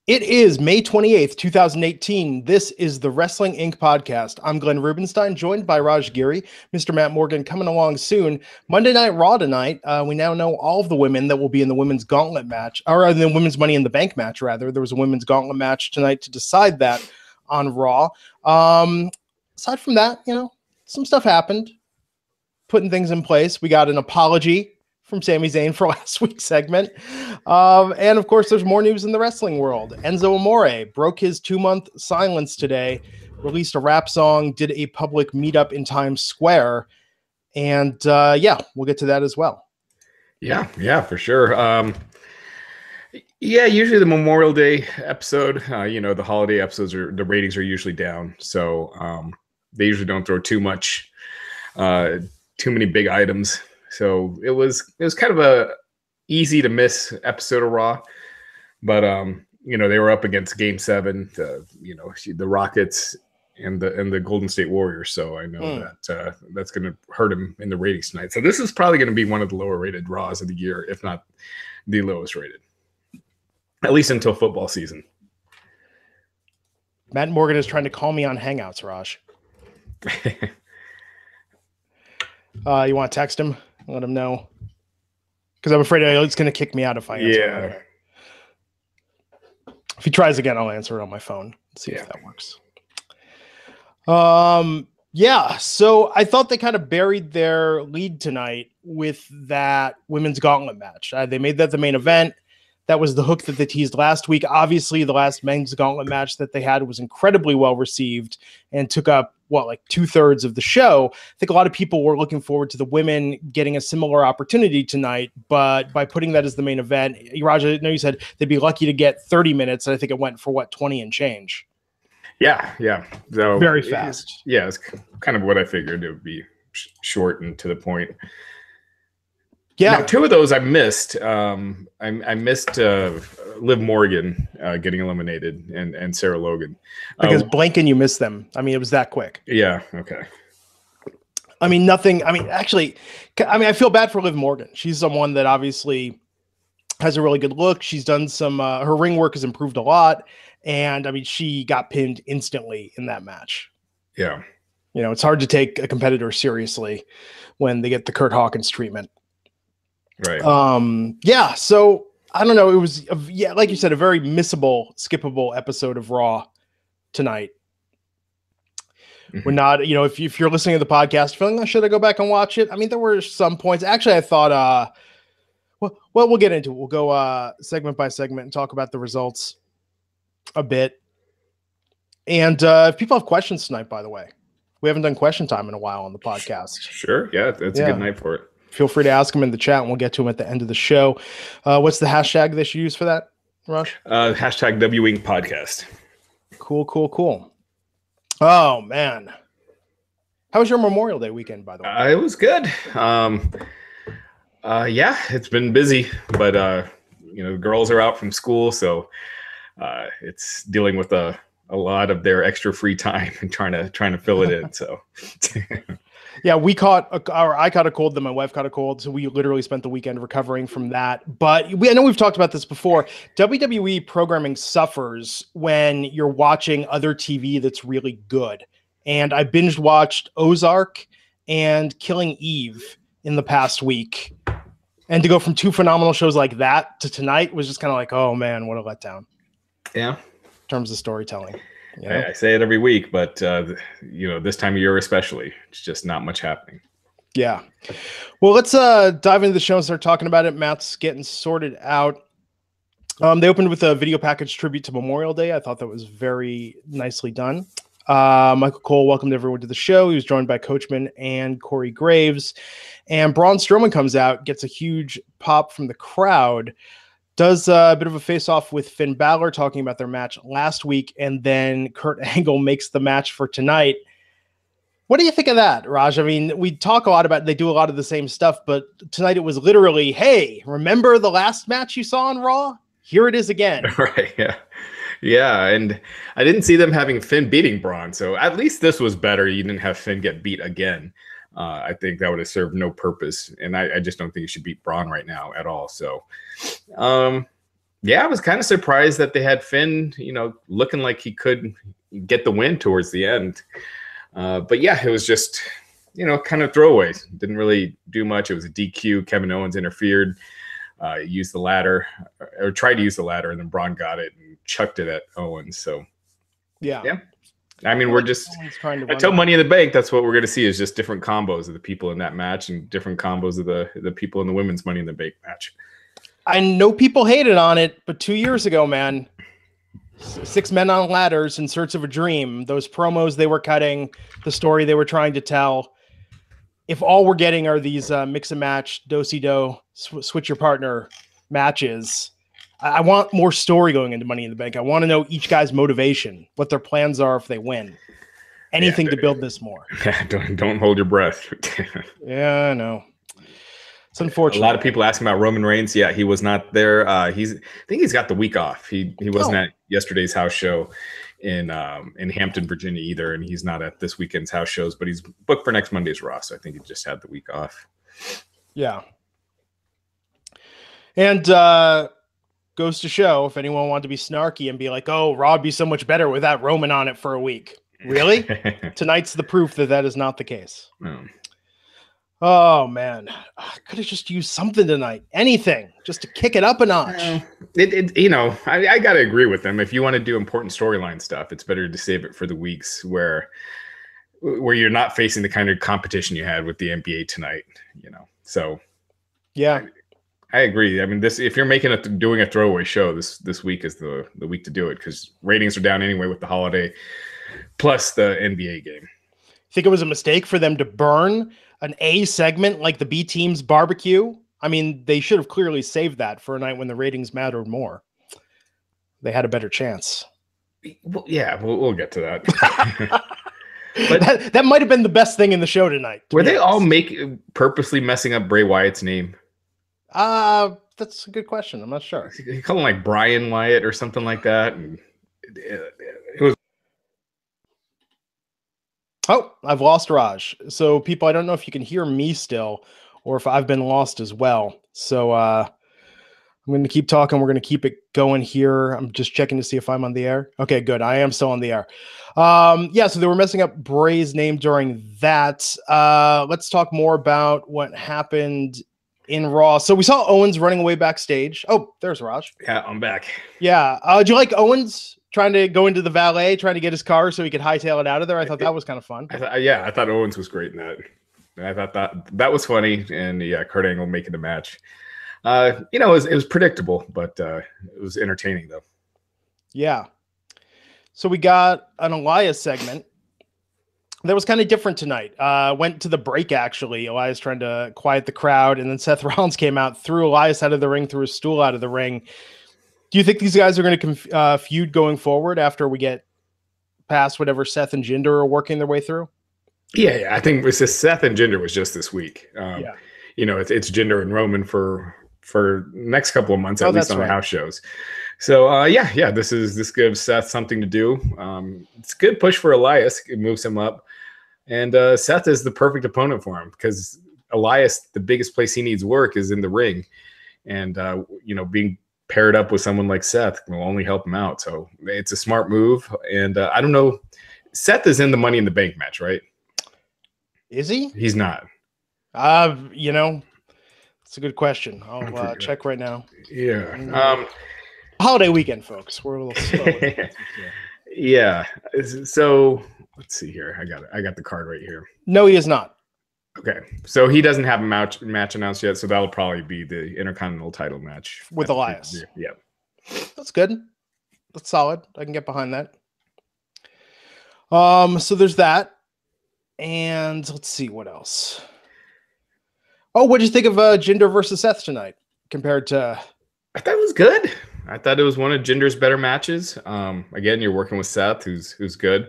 It is May 28th, 2018. This is the Wrestling Inc. podcast. I'm Glenn Rubenstein, joined by Raj Giri. Mr. Matt Morgan coming along soon. Monday Night Raw tonight. We now know all of the women that will be in the women's Gauntlet match, or the women's Money in the Bank match, rather. There was a women's Gauntlet match tonight to decide that on Raw. Aside from that, some stuff happened. Putting things in place. We got an apology from Sami Zayn for last week's segment. And of course, there's more news in the wrestling world. Enzo Amore broke his 2-month silence today, released a rap song, did a public meetup in Times Square. And we'll get to that as well. Yeah, for sure. Usually the Memorial Day episode, the holiday episodes, the ratings are usually down. So they usually don't throw too many big items. So it was kind of a easy to miss episode of Raw, but they were up against Game 7, the Rockets and the Golden State Warriors. So I know that that's going to hurt him in the ratings tonight. So this is probably going to be one of the lower rated Raws of the year, if not the lowest rated, at least until football season. Matt Morgan is trying to call me on Hangouts, Raj. You want to text him? Let him know, because I'm afraid it's going to kick me out if I answer. Yeah. If he tries again, I'll answer it on my phone. See if that works. So I thought they kind of buried their lead tonight with that women's gauntlet match. They made that the main event. That was the hook that they teased last week. Obviously, the last men's gauntlet match that they had was incredibly well received and took up, 2/3 of the show. I think a lot of people were looking forward to the women getting a similar opportunity tonight, but by putting that as the main event, Raj, I know you said they'd be lucky to get 30 minutes, and I think it went for 20 and change. Yeah. So very fast. It's kind of what I figured. It would be short and to the point. Yeah, now, 2 of those I missed. I missed Liv Morgan getting eliminated and Sarah Logan. Because blanking, you missed them. I mean, it was that quick. Yeah. Okay. I mean, nothing. I mean, actually, I feel bad for Liv Morgan. She's someone that obviously has a really good look. She's done some. Her ring work has improved a lot, and I mean, she got pinned instantly in that match. Yeah. It's hard to take a competitor seriously when they get the Kurt Hawkins treatment. Right. So I don't know. It was, like you said, a very missable, skippable episode of Raw tonight. Mm-hmm. We're not, if you're listening to the podcast feeling, should I go back and watch it? I mean, there were some points. Actually, I thought, we'll get into it. We'll go segment by segment and talk about the results a bit. And if people have questions tonight, by the way, we haven't done question time in a while on the podcast. Sure. Yeah, that's a good night for it. Feel free to ask them in the chat, and we'll get to them at the end of the show. What's the hashtag they should use for that, Raj? Hashtag WINC podcast. Cool. Oh, man. How was your Memorial Day weekend, by the way? It was good. It's been busy, but, girls are out from school, so it's dealing with a lot of their extra free time and trying to fill it in, so... Yeah, I caught a cold, then my wife caught a cold, so we literally spent the weekend recovering from that. But I know we've talked about this before. WWE programming suffers when you're watching other TV that's really good. And I binge watched Ozark and Killing Eve in the past week. And to go from 2 phenomenal shows like that to tonight was just kind of like, oh man, what a letdown. Yeah. In terms of storytelling. I say it every week, but this time of year especially, it's just not much happening. Yeah. Well, let's dive into the show and start talking about it. Matt's getting sorted out. They opened with a video package tribute to Memorial Day. I thought that was very nicely done. Michael Cole welcomed everyone to the show. He was joined by Coachman and Corey Graves. And Braun Strowman comes out, gets a huge pop from the crowd. Does a bit of a face-off with Finn Balor, talking about their match last week, and then Kurt Angle makes the match for tonight. What do you think of that, Raj? I mean, we talk a lot about, they do a lot of the same stuff, but tonight it was literally, hey, remember the last match you saw on Raw? Here it is again. Right, yeah. Yeah, and I didn't see them having Finn beating Braun, so at least this was better. You didn't have Finn get beat again. I think that would have served no purpose, and I just don't think you should beat Braun right now at all. So, Yeah, I was kind of surprised that they had Finn, looking like he could get the win towards the end. But yeah, it was just, kind of throwaway. Didn't really do much. It was a DQ. Kevin Owens interfered, used the ladder, or tried to use the ladder, and then Braun got it and chucked it at Owens. So yeah. I mean, we're just until Money in the Bank. That's what we're going to see is just different combos of the people in that match and different combos of the people in the women's Money in the Bank match. I know people hated on it, but 2 years ago, man, 6 men on ladders in search of a dream, those promos they were cutting, the story they were trying to tell. If all we're getting are these mix and match, do-si-do, switch your partner matches, I want more story going into Money in the Bank. I want to know each guy's motivation, what their plans are if they win. Anything to build this more. Yeah, don't hold your breath. Yeah, I know. It's unfortunate. A lot of people asking about Roman Reigns. Yeah, he was not there. I think he's got the week off. He wasn't at yesterday's house show in Hampton, Virginia either, and he's not at this weekend's house shows, but he's booked for next Monday's Raw, so I think he just had the week off. Yeah. And goes to show, if anyone wanted to be snarky and be like, oh, Raw would be so much better without Roman on it for a week. Really? Tonight's the proof that is not the case. Oh, man. I could have just used something tonight. Anything. Just to kick it up a notch. I got to agree with them. If you want to do important storyline stuff, it's better to save it for the weeks where you're not facing the kind of competition you had with the NBA tonight, So, yeah. I agree. I mean, if you're doing a throwaway show, this week is the week to do it because ratings are down anyway with the holiday plus the NBA game. Think it was a mistake for them to burn an A segment like the B team's barbecue? I mean, they should have clearly saved that for a night when the ratings mattered more. They had a better chance. Well, yeah, we'll get to that. But that might have been the best thing in the show tonight. Were they all purposely messing up Bray Wyatt's name? That's a good question. I'm not sure. You call him like Brian Wyatt or something like that. And it was. Oh, I've lost Raj. So people, I don't know if you can hear me still or if I've been lost as well. So I'm going to keep talking. We're going to keep it going here. I'm just checking to see if I'm on the air. Okay, good. I am still on the air. So they were messing up Bray's name during that. Let's talk more about what happened in Raw. So we saw Owens running away backstage. Oh, there's Raj. Yeah, I'm back. Yeah. Do you like Owens trying to go into the valet, trying to get his car so he could hightail it out of there? I thought that was kind of fun. I thought Owens was great in that. I thought that was funny. And yeah, Kurt Angle making the match. It was predictable, but it was entertaining though. Yeah. So we got an Elias segment that was kind of different tonight. Went to the break, actually. Elias trying to quiet the crowd, and then Seth Rollins came out, threw Elias out of the ring, threw his stool out of the ring. Do you think these guys are going to feud going forward after we get past whatever Seth and Jinder are working their way through? Yeah. I think Seth and Jinder was just this week. It's Jinder and Roman for next couple of months, at least on the house shows. So this gives Seth something to do. It's a good push for Elias. It moves him up. And Seth is the perfect opponent for him because Elias, the biggest place he needs work is in the ring. And, being paired up with someone like Seth will only help him out. So it's a smart move. And I don't know. Seth is in the Money in the Bank match, right? Is he? He's not. It's a good question. I'll check right now. Yeah. Holiday weekend, folks. We're a little slow. Yeah. So let's see here. I got the card right here. No, he is not. Okay. So he doesn't have a match announced yet. So that'll probably be the Intercontinental title match with Elias. Yeah. That's good. That's solid. I can get behind that. So there's that. And let's see what else. Oh, what did you think of Jinder versus Seth tonight compared to? I thought it was good. I thought it was one of Jinder's better matches. Again, you're working with Seth, who's good.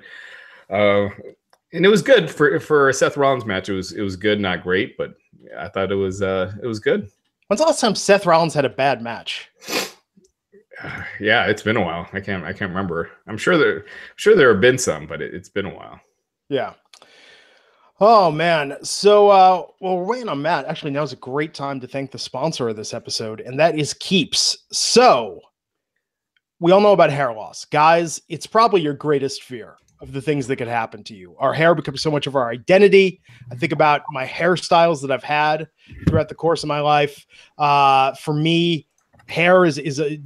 And it was good for a Seth Rollins match. It was good, not great, but I thought it was good. When's the last time Seth Rollins had a bad match? Yeah, it's been a while. I can't remember. I'm sure there have been some, but it's been a while. Yeah. Oh man. So we're waiting on Matt. Actually, now's a great time to thank the sponsor of this episode, and that is Keeps. So we all know about hair loss. Guys, it's probably your greatest fear of the things that could happen to you. Our hair becomes so much of our identity. I think about my hairstyles that I've had throughout the course of my life. For me, hair is a,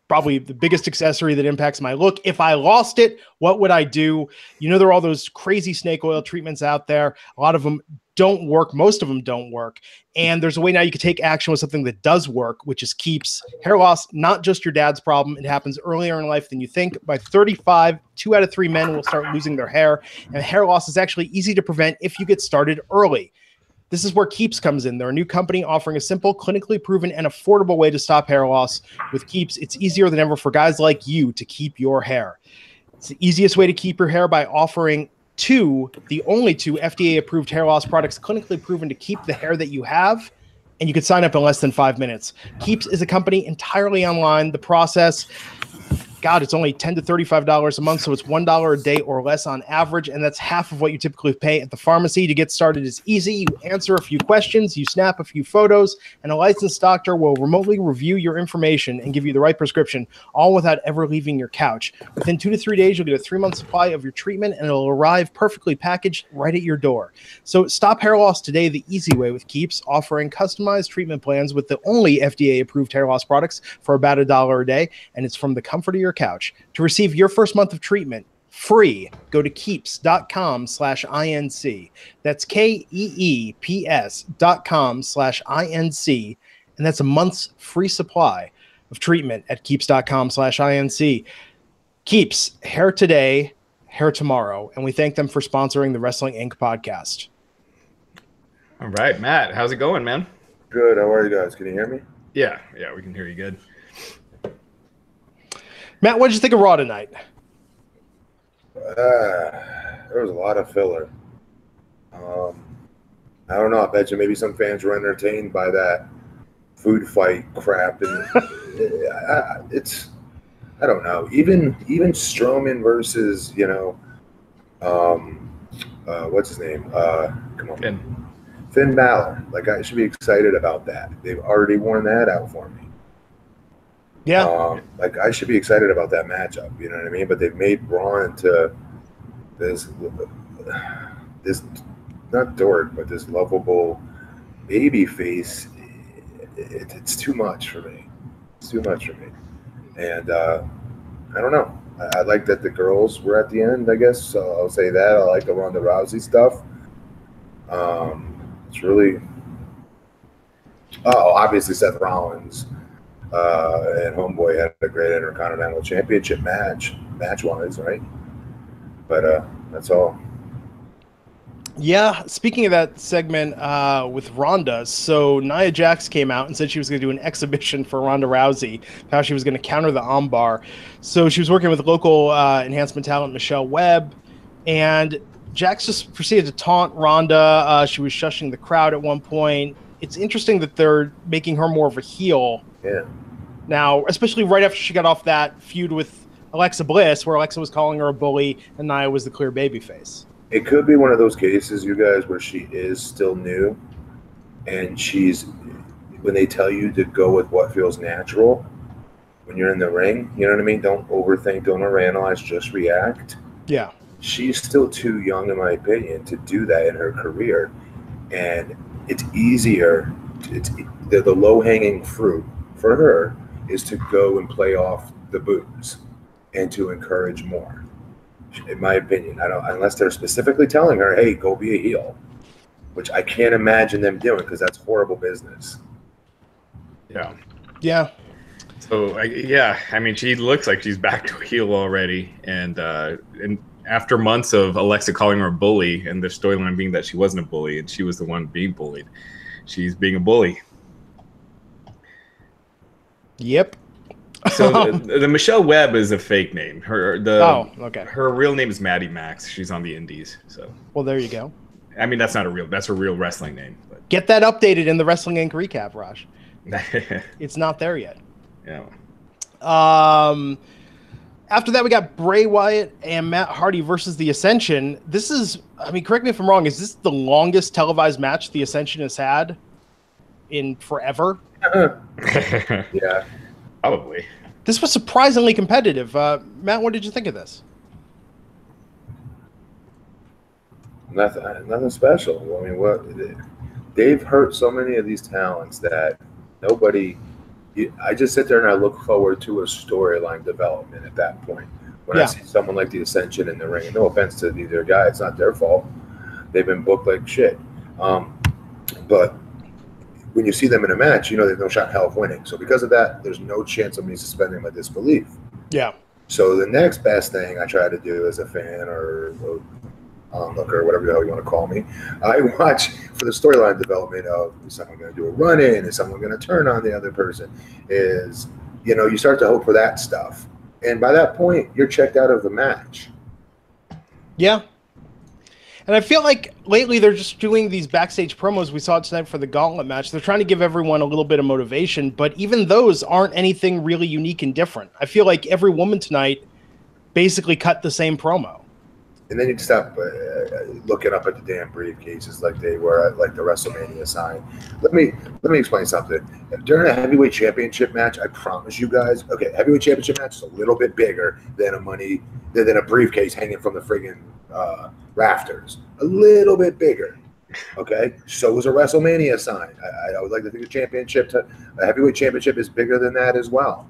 probably the biggest accessory that impacts my look. If I lost it, what would I do? There are all those crazy snake oil treatments out there. A lot of them don't work. Most of them don't work. And there's a way now you can take action with something that does work, which is Keeps. Hair loss, not just your dad's problem. It happens earlier in life than you think. By 35, 2 out of 3 men will start losing their hair. And hair loss is actually easy to prevent if you get started early. This is where Keeps comes in. They're a new company offering a simple, clinically proven, and affordable way to stop hair loss. With Keeps, it's easier than ever for guys like you to keep your hair. It's the easiest way to keep your hair by offering the only two FDA-approved hair loss products clinically proven to keep the hair that you have, and you can sign up in less than 5 minutes. Keeps is a company entirely online. The process, it's only $10 to $35 a month, so it's $1 a day or less on average, and that's half of what you typically pay at the pharmacy. To get started is easy. You answer a few questions, you snap a few photos, and a licensed doctor will remotely review your information and give you the right prescription, all without ever leaving your couch. Within 2 to 3 days, you'll get a 3-month supply of your treatment, and it'll arrive perfectly packaged right at your door. So stop hair loss today the easy way with Keeps, offering customized treatment plans with the only FDA-approved hair loss products for about $1 a day, and it's from the comfort of your couch. To receive your first month of treatment free, go to keeps.com/INC. That's KEEPS.com/INC. And that's a month's free supply of treatment at keeps.com/INC. Keeps, hair today, hair tomorrow. And we thank them for sponsoring the Wrestling Inc. podcast. All right, Matt, how's it going, man? Good. How are you guys? Can you hear me? Yeah, we can hear you good. Matt, what did you think of Raw tonight? There was a lot of filler. I don't know. I bet you maybe some fans were entertained by that food fight crap, and I don't know. Even Strowman versus what's his name? Come on, Finn Balor. Like, I should be excited about that. They've already worn that out for me. Yeah. I should be excited about that matchup, you know what I mean? But they've made Braun into this not dork, but this lovable baby face. It's too much for me. It's too much for me. And I don't know. I like that the girls were at the end, I guess. So I'll say that. I like the Ronda Rousey stuff. It's really obviously Seth Rollins and Homeboy had a great Intercontinental Championship match-wise, right? But that's all. Yeah, speaking of that segment with Ronda, so Nia Jax came out and said she was going to do an exhibition for Ronda Rousey, how she was going to counter the armbar. So she was working with local enhancement talent Michelle Webb, and Jax just proceeded to taunt Ronda. She was shushing the crowd at one point. It's interesting that they're making her more of a heel. Yeah. Now, especially right after she got off that feud with Alexa Bliss, where Alexa was calling her a bully and Nia was the clear babyface. It could be one of those cases, you guys, where she is still new, and when they tell you to go with what feels natural when you're in the ring, you know what I mean? Don't overthink, don't overanalyze, just react. Yeah. She's still too young, in my opinion, to do that in her career. And it's easier, the low-hanging fruit for her is to go and play off the boos and to encourage more. In my opinion, unless they're specifically telling her, "Hey, go be a heel," which I can't imagine them doing because that's horrible business. Yeah. Yeah. So I mean, she looks like she's back to a heel already, and after months of Alexa calling her a bully, and the storyline being that she wasn't a bully and she was the one being bullied, she's being a bully. Yep. So the Michelle Webb is a fake name. Okay. Her real name is Maddie Max. She's on the Indies. So well, there you go. I mean, that's a real wrestling name. But. Get that updated in the Wrestling Inc. recap, Raj. It's not there yet. Yeah. After that, we got Bray Wyatt and Matt Hardy versus the Ascension. This is, I mean, correct me if I'm wrong, is this the longest televised match the Ascension has had in forever? Yeah. Probably. This was surprisingly competitive. Matt, what did you think of this? Nothing special. I mean, they've hurt so many of these talents that nobody. I just sit there and I look forward to a storyline development at that point. When I see someone like the Ascension in the ring, and no offense to either guy, it's not their fault. They've been booked like shit. But when you see them in a match, you know there's no shot in hell of winning. So because of that, there's no chance of me suspending my disbelief. Yeah. So the next best thing I try to do as a fan or onlooker or whatever the hell you want to call me, I watch for the storyline development of, is someone going to do a run-in? Is someone going to turn on the other person? You start to hope for that stuff. And by that point, you're checked out of the match. Yeah. And I feel like lately they're just doing these backstage promos. We saw it tonight for the Gauntlet match. They're trying to give everyone a little bit of motivation, but even those aren't anything really unique and different. I feel like every woman tonight basically cut the same promo. And then you'd stop looking up at the damn briefcases like they were at like the WrestleMania sign. Let me explain something. During a heavyweight championship match, I promise you guys, okay, heavyweight championship match is a little bit bigger than a briefcase hanging from the friggin' rafters. A little bit bigger. Okay, so is a WrestleMania sign. I would like to think a heavyweight championship is bigger than that as well.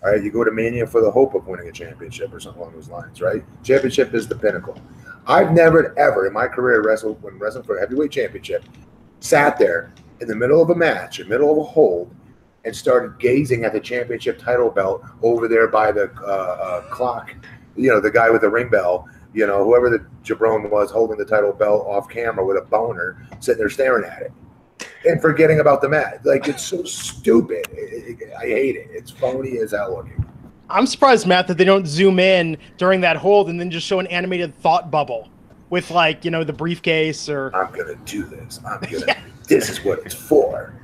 All right, you go to Mania for the hope of winning a championship or something along those lines, right? Championship is the pinnacle. I've never, ever in my career when wrestling for a heavyweight championship, sat there in the middle of a match, in the middle of a hold, and started gazing at the championship title belt over there by the clock. The guy with the ring bell, whoever the jabron was holding the title belt off camera with a boner, sitting there staring at it. And forgetting about the match. Like, it's so stupid. I hate it. It's phony as hell looking. I'm surprised, Matt, that they don't zoom in during that hold and then just show an animated thought bubble with, like, the briefcase or... I'm going to do this. This is what it's for.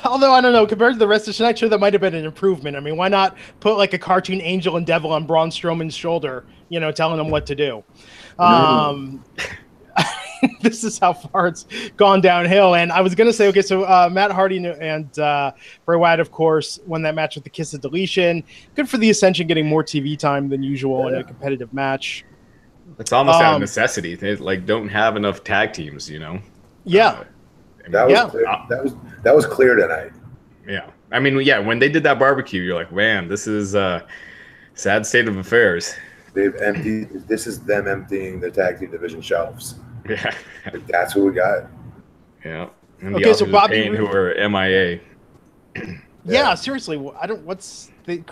Although, I don't know, compared to the rest of tonight, sure, that might have been an improvement. I mean, why not put, like, a cartoon angel and devil on Braun Strowman's shoulder, telling him what to do? This is how far it's gone downhill. And I was going to say, okay, so Matt Hardy and Bray Wyatt, of course, won that match with the kiss of deletion. Good for the Ascension getting more TV time than usual in a competitive match. It's almost out of necessity. They don't have enough tag teams, Yeah. That was clear tonight. Yeah. I mean, yeah, when they did that barbecue, you're like, man, this is a sad state of affairs. This is them emptying the tag team division shelves. Yeah, that's what we got. Yeah, and the so Bobby who are MIA. Yeah, seriously,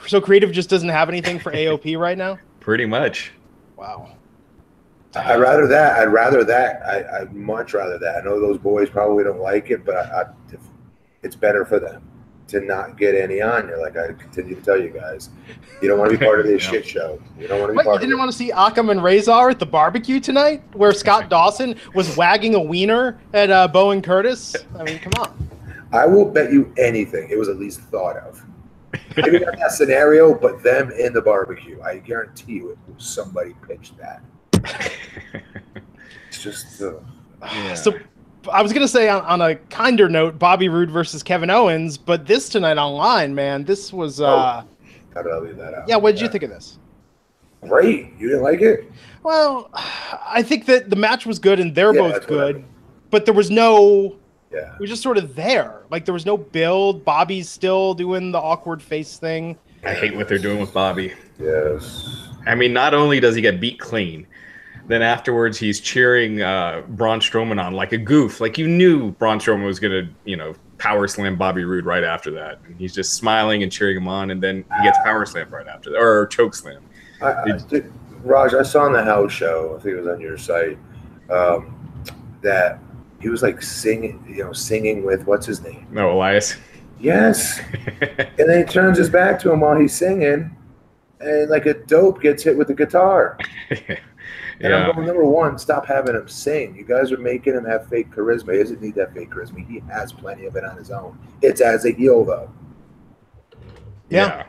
so creative just doesn't have anything for AOP right now. Pretty much. Wow. I'd rather that. I'd much rather that. I know those boys probably don't like it, but it's better for them to not get any on. You're like, I continue to tell you guys, you don't want to be part of this shit show. You don't want to be part of it. You didn't want to see Akam and Razor at the barbecue tonight, where Scott Dawson was wagging a wiener at Bowen Curtis? I mean, come on. I will bet you anything it was at least thought of. Maybe not that scenario, but them in the barbecue. I guarantee you somebody pitched that. It's just... yeah. So I was going to say on a kinder note, Bobby Roode versus Kevin Owens, but this tonight online, man, this was... how did I leave that out? Yeah, what did you think of this? Great. You didn't like it? Well, I think that the match was good and they're both good, but there was no... Yeah. It was just sort of there. Like, there was no build. Bobby's still doing the awkward face thing. I hate what they're doing with Bobby. Yes. I mean, not only does he get beat clean, then afterwards he's cheering Braun Strowman on like a goof. Like, you knew Braun Strowman was going to, power slam Bobby Roode right after that. And he's just smiling and cheering him on, and then he gets power slammed right after that, or choke slam. Raj, I saw on the house show, I think it was on your site, that he was like singing with, what's his name? No, Elias. Yes. And then he turns his back to him while he's singing, and like a dope gets hit with the guitar. And I'm going, number one, stop having him sing. You guys are making him have fake charisma. He doesn't need that fake charisma. He has plenty of it on his own. It's as a heel, though. Yeah.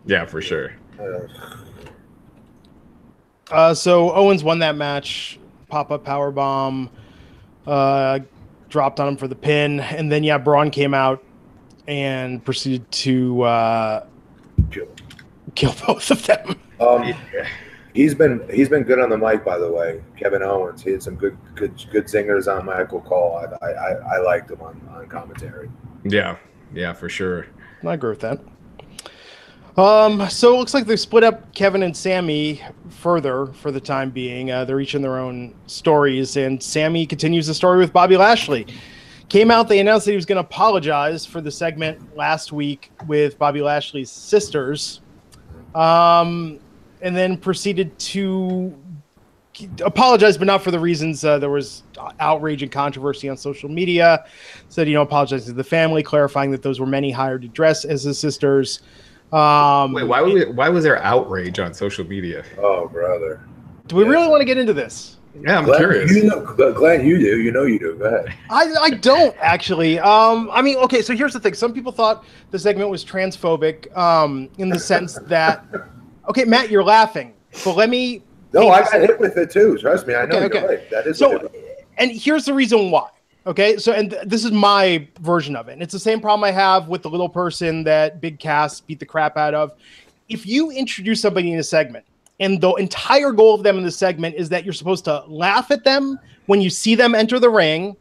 Yeah, for sure. So Owens won that match. Pop-up powerbomb. Dropped on him for the pin. And then, Braun came out. and proceeded to kill both of them. He's been good on the mic, by the way. Kevin Owens, he had some good singers on Michael Cole. I liked him on commentary. Yeah, for sure. I agree with that. So it looks like they've split up Kevin and Sammy further for the time being. They're each in their own stories, and Sammy continues the story with Bobby Lashley. Came out, they announced that he was going to apologize for the segment last week with Bobby Lashley's sisters, and then proceeded to apologize, but not for the reasons. There was outrage and controversy on social media. Said, apologizing to the family, clarifying that those were many hired to dress as his sisters. Wait, why was there outrage on social media? Oh, brother. Do we really want to get into this? Yeah, I'm Glenn, curious. Glenn, you do. You do. Go ahead. I don't, actually. Okay, so here's the thing. Some people thought the segment was transphobic in the sense that, okay, Matt, you're laughing, but let me... No, I got hit with it too. Trust me, I know you're right. That is so, and here's the reason why. Okay, so and this is my version of it. And it's the same problem I have with the little person that Big Cass beat the crap out of. If you introduce somebody in a segment, and the entire goal of them in the segment is that you're supposed to laugh at them when you see them enter the ring,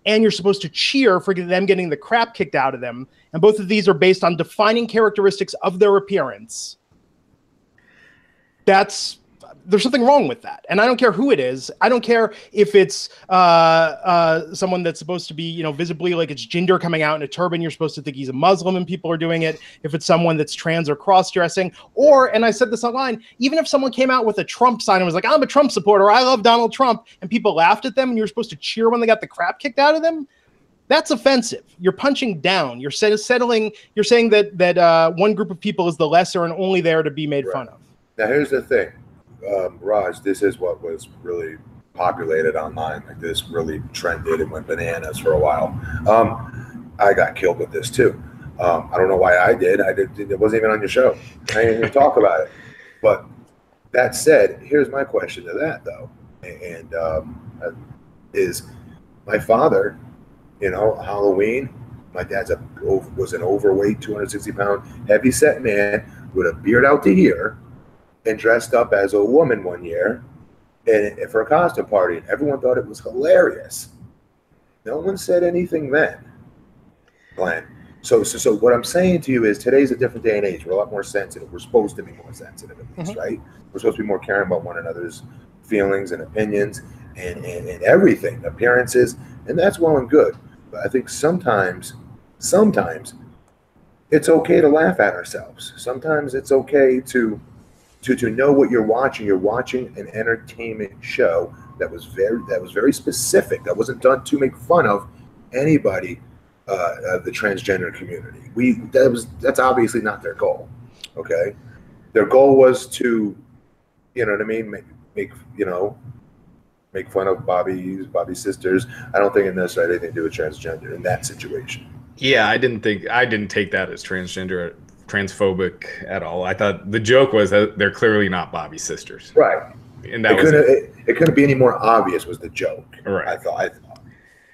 and you're supposed to cheer for them getting the crap kicked out of them, and both of these are based on defining characteristics of their appearance, there's something wrong with that. And I don't care who it is. I don't care if it's someone that's supposed to be, visibly like it's Jinder coming out in a turban. You're supposed to think he's a Muslim and people are doing it. If it's someone that's trans or cross-dressing, and I said this online, even if someone came out with a Trump sign and was like, I'm a Trump supporter, I love Donald Trump, and people laughed at them and you're supposed to cheer when they got the crap kicked out of them, that's offensive. You're punching down. You're settling. You're saying that one group of people is the lesser and only there to be made fun of. Now, here's the thing. Raj, this is what was really populated online. Like, this really trended and went bananas for a while. I got killed with this too. I don't know why I did. It wasn't even on your show. I didn't even talk about it. But that said, here's my question to that though, and is my father, Halloween. My dad's was an overweight, 260-pound, heavy-set man with a beard out to here, and dressed up as a woman one year and for a costume party, and everyone thought it was hilarious. No one said anything then, Glenn. So what I'm saying to you is today's a different day and age. We're a lot more sensitive. We're supposed to be more sensitive, at least, right? We're supposed to be more caring about one another's feelings and opinions and everything, appearances, and that's well and good. But I think sometimes it's okay to laugh at ourselves. Sometimes it's okay to know what you're watching. You're watching an entertainment show that was very specific. That wasn't done to make fun of anybody of the transgender community. That's obviously not their goal. Okay, their goal was to, make fun of Bobby's sisters. I don't think it necessarily had anything to do with transgender in that situation. Yeah, I didn't take that as transphobic at all. I thought the joke was that they're clearly not Bobby's sisters. Right. And that it couldn't be any more obvious was the joke. Right. I thought.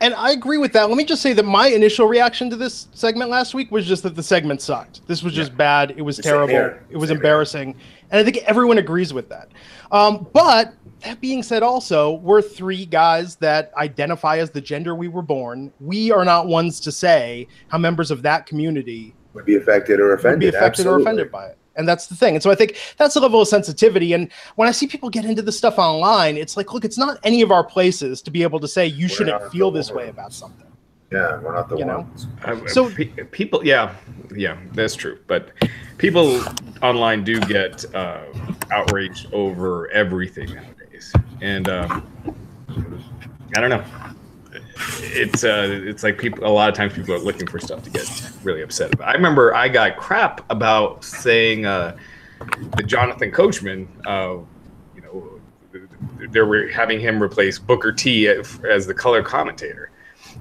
And I agree with that. Let me just say that my initial reaction to this segment last week was just that the segment sucked. This was just bad. It was terrible. It was embarrassing. And I think everyone agrees with that. But that being said, also, we're three guys that identify as the gender we were born. We are not ones to say how members of that community would be affected or offended. Or offended by it. And that's the thing. And so I think that's a level of sensitivity. And when I see people get into this stuff online, it's like, look, it's not any of our places to be able to say you shouldn't feel this way about something. Yeah, we're not the ones. So people, yeah, that's true. But people online do get outraged over everything nowadays. And I don't know. It's like a lot of times people are looking for stuff to get really upset about. I remember I got crap about saying the Jonathan Coachman, they were having him replace Booker T as the color commentator.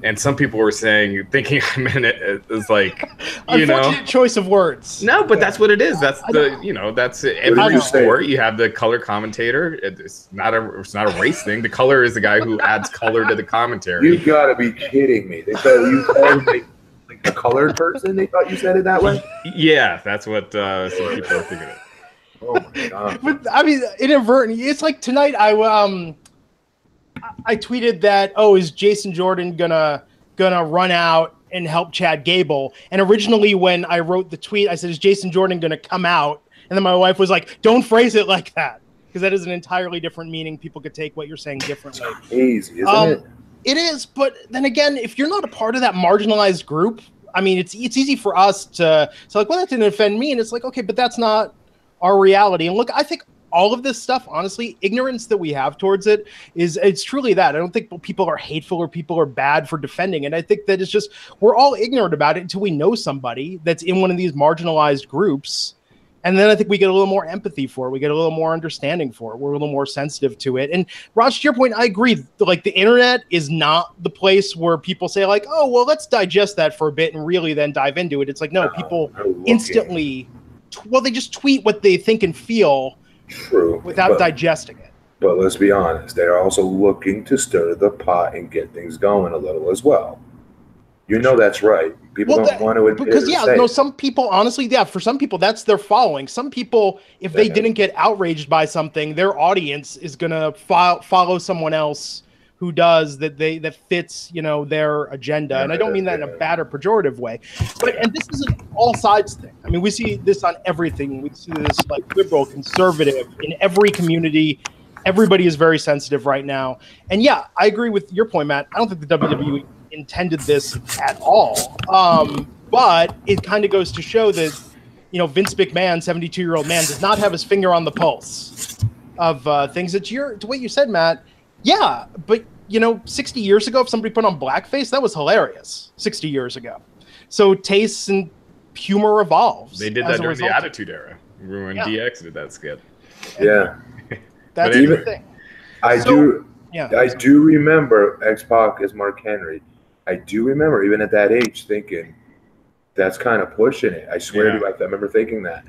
And some people were thinking I meant it as like, unfortunate choice of words. No, but that's what it is. That's that's every sport. You have the color commentator. It's not a race thing. The color is the guy who adds color to the commentary. You gotta be kidding me. They tell you like a colored person. They thought you said it that way. Yeah, that's what some people are thinking of. Oh my god! But I mean, inadvertently, it's like tonight. I tweeted that, oh, is Jason Jordan gonna run out and help Chad Gable? And originally, when I wrote the tweet, I said, is Jason Jordan gonna come out? And then my wife was like, don't phrase it like that, because that is an entirely different meaning. People could take what you're saying differently. It's crazy, isn't it? It is, but then again, if you're not a part of that marginalized group, I mean, it's easy for us to like, well, that didn't offend me, and it's like, okay, but that's not our reality. And look, I think all of this stuff, honestly, ignorance that we have towards it's truly that. I don't think people are hateful or people are bad for defending it. I think that it's just we're all ignorant about it until we know somebody that's in one of these marginalized groups. And then I think we get a little more empathy for it. We get a little more understanding for it. We're a little more sensitive to it. And Raj, to your point, I agree. Like, the internet is not the place where people say like, oh, well, let's digest that for a bit and really then dive into it. It's like, no, people instantly, they just tweet what they think and feel. True. Without digesting it. But let's be honest, they're also looking to stir the pot and get things going a little as well. You know that's right. People don't want to admit because some people, honestly, for some people that's their following. Some people, if they didn't get outraged by something, their audience is gonna follow someone else who does that fits, their agenda. And I don't mean that in a bad or pejorative way. And this is an all sides thing. I mean, we see this on everything. We see this like liberal, conservative, in every community. Everybody is very sensitive right now. And yeah, I agree with your point, Matt. I don't think the WWE intended this at all. But it kind of goes to show that, Vince McMahon, 72-year-old man, does not have his finger on the pulse of things. To what you said, Matt. Yeah, but 60 years ago, if somebody put on blackface, that was hilarious. 60 years ago. So tastes and humor evolves. They did that during the Attitude Era. Remember when DX did that skit? Yeah. That's the thing. I do remember X-Pac as Mark Henry. I do remember, even at that age, thinking, that's kind of pushing it. I swear to you, I remember thinking that.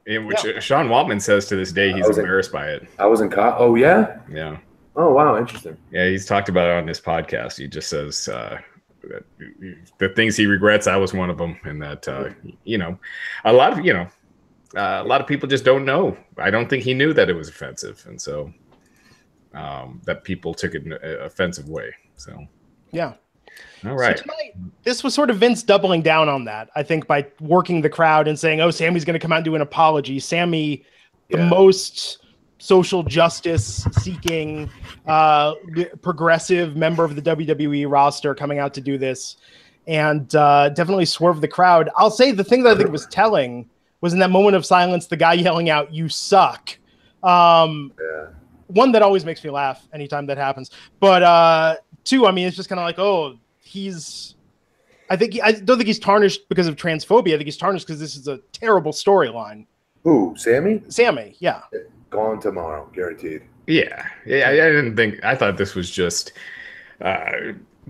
Which Sean Waltman says to this day he's embarrassed by it. I was in oh, yeah? Yeah. Oh, wow, interesting. Yeah, he's talked about it on this podcast. He just says the things he regrets, I was one of them. And that, a lot of people just don't know. I don't think he knew that it was offensive. And so that people took it in an offensive way. So, yeah. All right. So tonight, this was sort of Vince doubling down on that, I think, by working the crowd and saying, oh, Sammy's going to come out and do an apology. Sammy, the most social justice seeking, progressive member of the WWE roster, coming out to do this, and definitely swerved the crowd. I'll say the thing that I think was telling was in that moment of silence, the guy yelling out, "You suck." One that always makes me laugh anytime that happens. But two, I mean, it's just kind of like, oh, I don't think he's tarnished because of transphobia. I think he's tarnished because this is a terrible storyline. Who, Sammy? Sammy, yeah. Gone tomorrow, guaranteed. Yeah. I thought this was just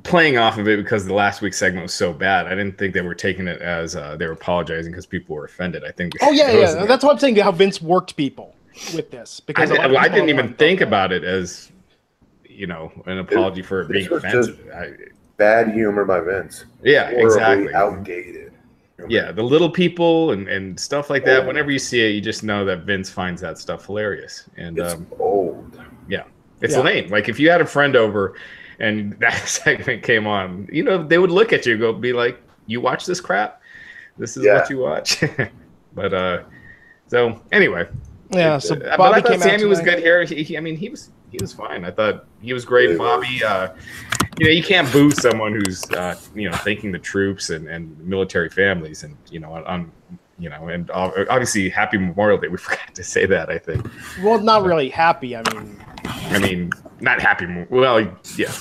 playing off of it because the last week's segment was so bad. I didn't think they were taking it as they were apologizing because people were offended. I think. Oh yeah. That's what I'm saying. How Vince worked people with this, because I didn't even think about it as an apology for it being offensive. Bad humor by Vince. Yeah, exactly. Outdated. Yeah, the little people and stuff like that. Whenever you see it, you just know that Vince finds that stuff hilarious. And it's old. Yeah, it's lame. Like if you had a friend over and that segment came on, they would look at you and be like, "You watch this crap? This is what you watch." But so anyway. Yeah. But I thought Sammy was good here. He was fine. I thought he was great. Bobby, you can't boo someone who's thanking the troops and military families, and and obviously Happy Memorial Day. We forgot to say that, I think. Well, not really happy. I mean, not happy. Well, yeah,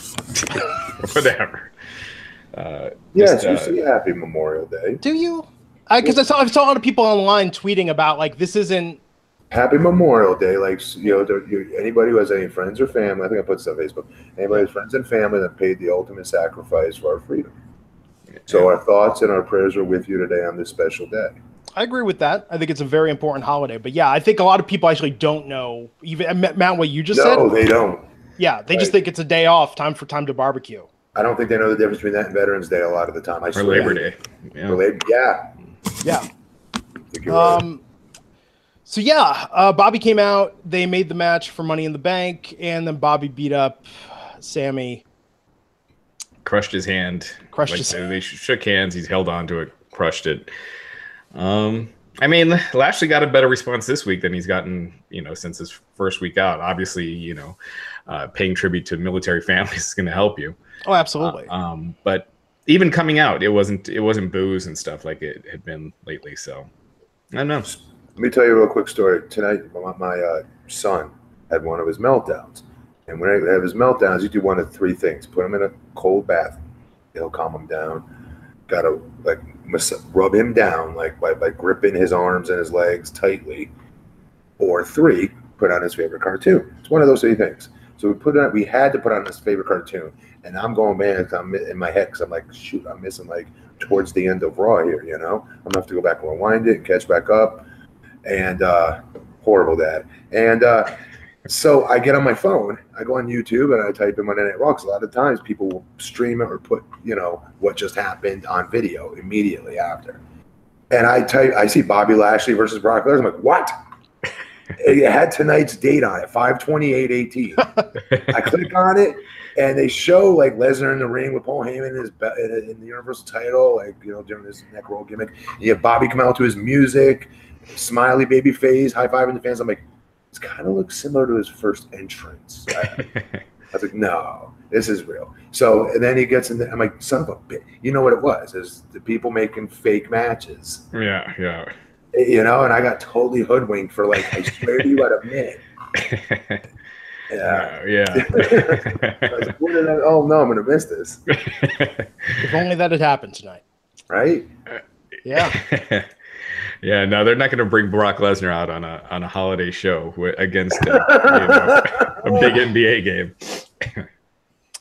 whatever. Yes, you see Happy Memorial Day. Do you? Because I saw a lot of people online tweeting about like this isn't. Happy Memorial Day, like anybody who has any friends or family. I think I put this on Facebook. Anybody with friends and family that paid the ultimate sacrifice for our freedom. So our thoughts and our prayers are with you today on this special day. I agree with that. I think it's a very important holiday. But yeah, I think a lot of people actually don't know. Even Matt, what you just said. No, they don't. Yeah, they just think it's a day off, time to barbecue. I don't think they know the difference between that and Veterans Day a lot of the time. I Or swear. Labor Day. Yeah. Yeah. So Bobby came out. They made the match for Money in the Bank, and then Bobby beat up Sammy. Crushed his hand. They shook hands. He's held on to it. Crushed it. I mean, Lashley got a better response this week than he's gotten, since his first week out. Obviously, paying tribute to military families is going to help you. Oh, absolutely. But even coming out, it wasn't booze and stuff like it had been lately. So I don't know. Let me tell you a real quick story. Tonight, my son had one of his meltdowns. And when I have his meltdowns, you do one of three things. Put him in a cold bath. It'll calm him down. Got to rub him down by gripping his arms and his legs tightly. Or three, put on his favorite cartoon. It's one of those three things. So we had to put on his favorite cartoon. And I'm going, man, I'm in my head because I'm like, shoot, I'm missing towards the end of Raw here, I'm going to have to go back and rewind it and catch back up. And horrible dad. And so I get on my phone, I go on YouTube and I type in Monday Night Raw, because a lot of times people will stream it or put, what just happened on video immediately after. And I see Bobby Lashley versus Brock Lesnar. I'm like, what? It had tonight's date on it, 5/28/18. I click on it and they show Lesnar in the ring with Paul Heyman in the Universal title, doing this neck roll gimmick. You have Bobby come out to his music, smiley baby face, high-fiving the fans. I'm like, this kind of looks similar to his first entrance. I was like, no, this is real. So, and then he gets in there. I'm like, son of a bitch. You know what it was? Is the people making fake matches. Yeah. And I got totally hoodwinked for I swear to you, at a minute. Yeah. I was like, oh, no, I'm going to miss this. If only that had happened tonight. Right? Yeah. Yeah, no, they're not going to bring Brock Lesnar out on a holiday show against a big NBA game.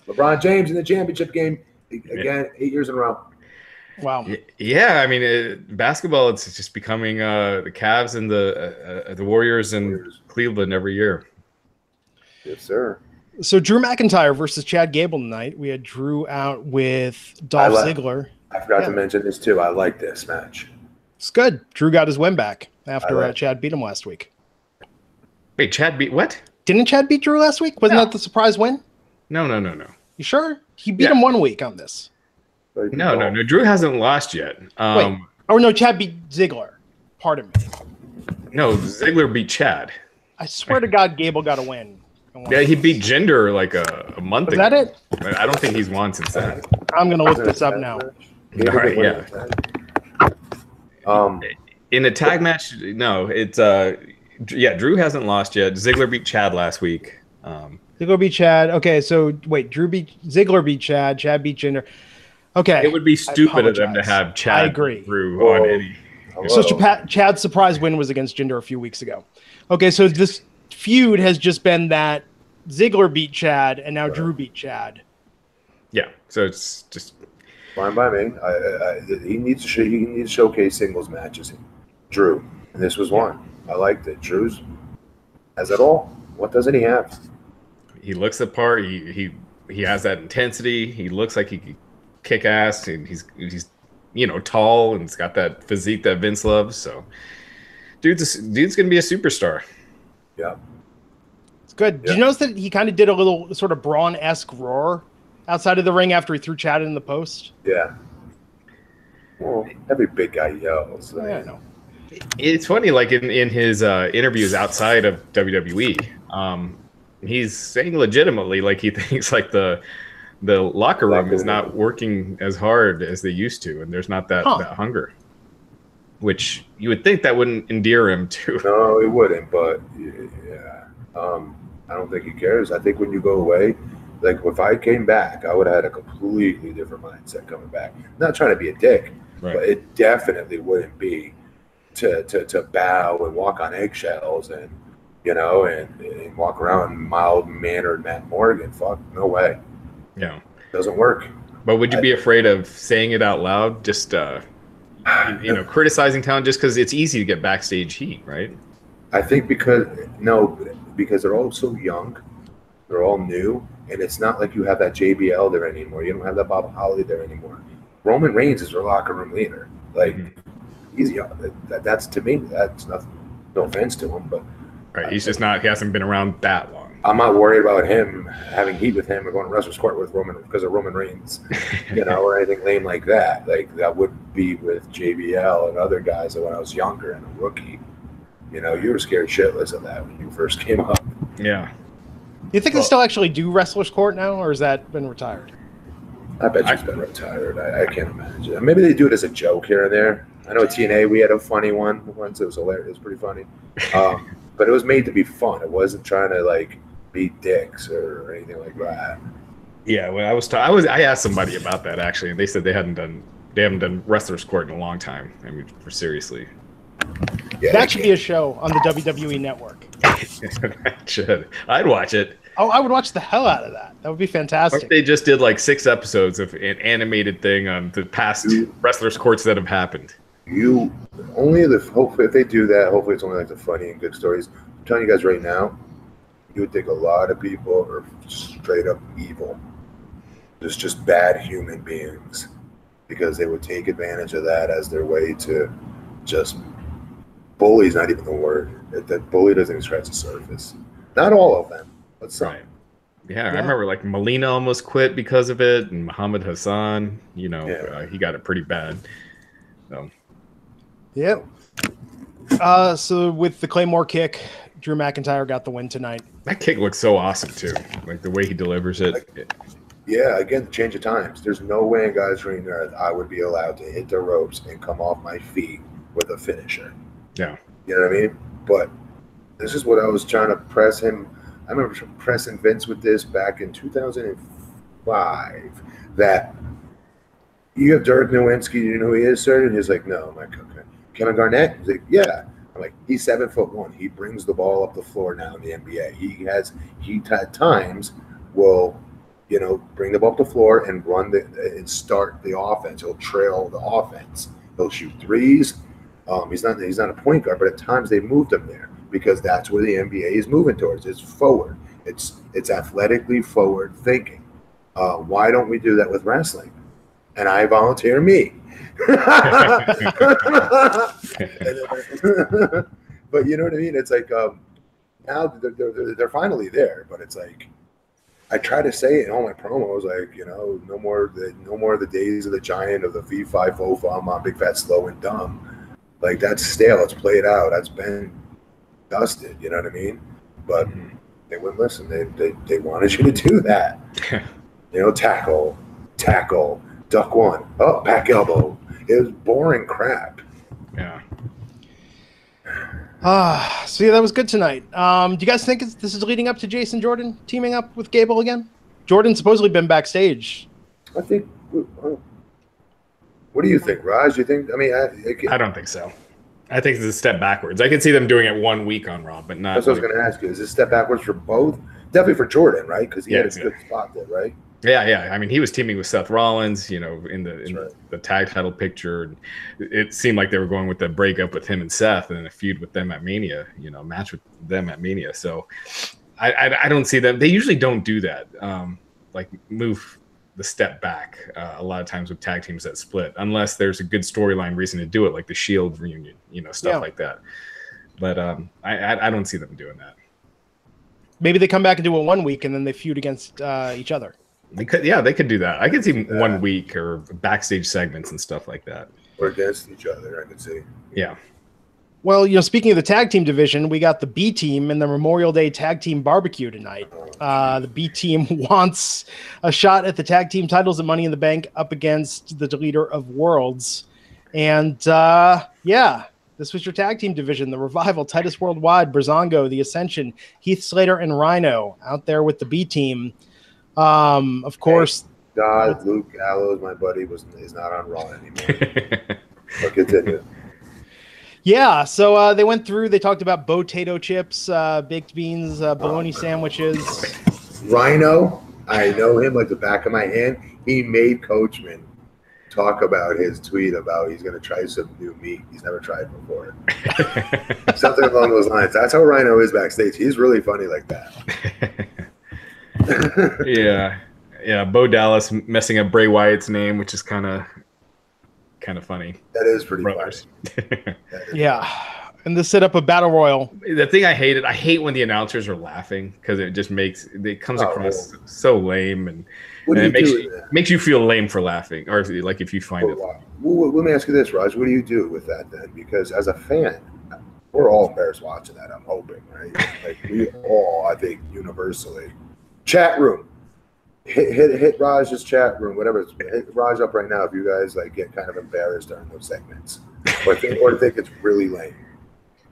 LeBron James in the championship game again, 8 years in a row. Wow. Yeah, I mean, basketball, it's just becoming the Cavs and the Warriors and Cleveland every year. Yes, sir. So Drew McIntyre versus Chad Gable tonight. We had Drew out with Dolph Ziggler. I forgot to mention this too. I like this match. It's good. Drew got his win back after Chad beat him last week. Wait, Chad beat what? Didn't Chad beat Drew last week? Wasn't that the surprise win? No. You sure? He beat him 1 week on this. No. Drew hasn't lost yet. Wait. Oh, no, Chad beat Ziggler. Pardon me. No, Ziggler beat Chad. I swear to God, Gable got a win. Yeah, he beat Jinder a month ago. Is that it? I don't think he's won since then. I'm going to look this up now. All right, yeah. In a tag match, no, it's Drew hasn't lost yet. Ziggler beat Chad last week. Ziggler beat Chad. Okay, so wait, Ziggler beat Chad. Chad beat Jinder. Okay, it would be stupid of them to have Chad. I agree. Drew on any. So Chad's surprise win was against Jinder a few weeks ago. Okay, so this feud has just been that Ziggler beat Chad and now Drew beat Chad. Yeah, so it's just fine by me. He needs to showcase singles matches. Drew, and this was one. I liked it. Drew's has it all. What doesn't he have? He looks the part. He has that intensity. He looks like he could kick ass, and he's tall and he's got that physique that Vince loves. So, dude's gonna be a superstar. Yeah, it's good. Yeah. Did you notice that he kind of did a little sort of Braun-esque roar outside of the ring after he threw Chad in the post? Yeah. Well, every big guy yells. Yeah, I know. It's funny, like in his interviews outside of WWE, he's saying legitimately, like he thinks like the locker room is not working as hard as they used to, and there's not that hunger, which you would think that wouldn't endear him to. No, it wouldn't, but yeah, I don't think he cares. I think when you go away, like if I came back, I would have had a completely different mindset coming back. Not trying to be a dick, but it definitely wouldn't be to bow and walk on eggshells and and walk around mild-mannered Matt Morgan. Fuck, no way. Yeah, doesn't work. But would you be afraid of saying it out loud? Just criticizing talent just because it's easy to get backstage heat, right? I think because they're all so young, They're all new, and it's not like you have that JBL there anymore. You don't have that Bob Holly there anymore. Roman Reigns is their locker room leader. Like, he's young. That's to me, that's nothing. No offense to him, but right, he's just not. He hasn't been around that long. I'm not worried about him having heat with him or going to wrestler's court with Roman because of Roman Reigns, or anything lame like that. Like, that would be with JBL and other guys that when I was younger and a rookie. You were scared shitless of that when you first came up. Yeah. You think they still actually do wrestler's court now, or has that been retired? I bet she's been retired. I can't imagine. Maybe they do it as a joke here and there. I know at TNA we had a funny one once. It was hilarious. It was pretty funny. But it was made to be fun. It wasn't trying to like be dicks or anything like that. Yeah, when I asked somebody about that actually, and they said they haven't done wrestler's court in a long time. I mean, for seriously. Yeah, that should be a show on the WWE network. That should. I'd watch it. Oh, I would watch the hell out of that. That would be fantastic. Or they just did like 6 episodes of an animated thing on the past wrestlers' courts that have happened. Hopefully if they do that, hopefully it's only like the funny and good stories. I'm telling you guys right now, you would think a lot of people are straight up evil. Just bad human beings. Because they would take advantage of that as their way to just bully's not even the word. That bully doesn't even scratch the surface. Not all of them, but some. Right. Yeah, I remember like Melina almost quit because of it, and Muhammad Hassan, he got it pretty bad. So. Yep. So with the Claymore kick, Drew McIntyre got the win tonight. That kick looks so awesome too, like the way he delivers it. Yeah, again, the change of times. There's no way in God's green earth I would be allowed to hit the ropes and come off my feet with a finisher. Yeah. You know what I mean? But this is what I was trying to press him. I remember pressing Vince with this back in 2005. That you have Dirk Nowitzki, you know who he is, sir? And he's like, no. I'm like, okay. Kevin Garnett? He's like, yeah. I'm like, he's 7'1". He brings the ball up the floor now in the NBA. He at times will, bring the ball up the floor and and start the offense. He'll trail the offense. He'll shoot threes. He's not a point guard, but at times they moved him there because that's where the NBA is moving towards. It's forward. It's athletically forward thinking. Why don't we do that with wrestling? And I volunteer me. But you know what I mean? It's like now they're finally there, but it's like I try to say it in all my promos, like, no more of the days of the giant of the V5 Fofa, I'm big fat slow and dumb. Like, that's stale. Let's play it out. That's been dusted. You know what I mean? But they wouldn't listen. They wanted you to do that. Tackle, duck one, back elbow. It was boring crap. Yeah. So yeah, that was good tonight. Do you guys think this is leading up to Jason Jordan teaming up with Gable again? Jordan's supposedly been backstage. I think. What do you think, Raj? Do you think? I mean, I don't think so. I think it's a step backwards. I can see them doing it 1 week on Raw, but not. That's what I was going to ask you. Is this a step backwards for both? Definitely for Jordan, right? Because he had a good spot there, right? Yeah. I mean, he was teaming with Seth Rollins, in the tag title picture. It seemed like they were going with the breakup with him and Seth, and then a feud with them at Mania. A match with them at Mania. So I don't see them. They usually don't do that. Like move the step back a lot of times with tag teams that split, unless there's a good storyline reason to do it, like the Shield reunion, stuff like that. But I don't see them doing that. Maybe they come back and do it 1 week and then they feud against each other. They could do that. I could see 1 week or backstage segments and stuff like that. Or against each other, I could see. Yeah. Well, speaking of the tag team division, we got the B team and the Memorial Day tag team barbecue tonight. The B team wants a shot at the tag team titles at Money in the Bank up against the Deleter of Worlds. And this was your tag team division. The Revival, Titus Worldwide, Breezango, the Ascension, Heath Slater, and Rhino out there with the B team. Of course. God, Luke Gallows, my buddy, is not on Raw anymore. But continue. Yeah, so they went through. They talked about potato chips, baked beans, bologna sandwiches. Rhino, I know him like the back of my hand. He made Coachman talk about his tweet about he's going to try some new meat he's never tried before. Something along those lines. That's how Rhino is backstage. He's really funny like that. Yeah. Bo Dallas messing up Bray Wyatt's name, which is kind of funny. That is pretty Brothers. funny. Yeah. And the setup of Battle Royal. The thing I hate when the announcers are laughing because it comes across so lame, and it makes you feel lame for laughing, or like if you find it. Well, let me ask you this, Raj. What do you do with that then? Because as a fan, we're all embarrassed watching that. I'm hoping, right? Like we all, I think, universally. Chat room, hit Raj's chat room, whatever. Hit Raj up right now if you guys like get kind of embarrassed during those segments, or think it's really lame.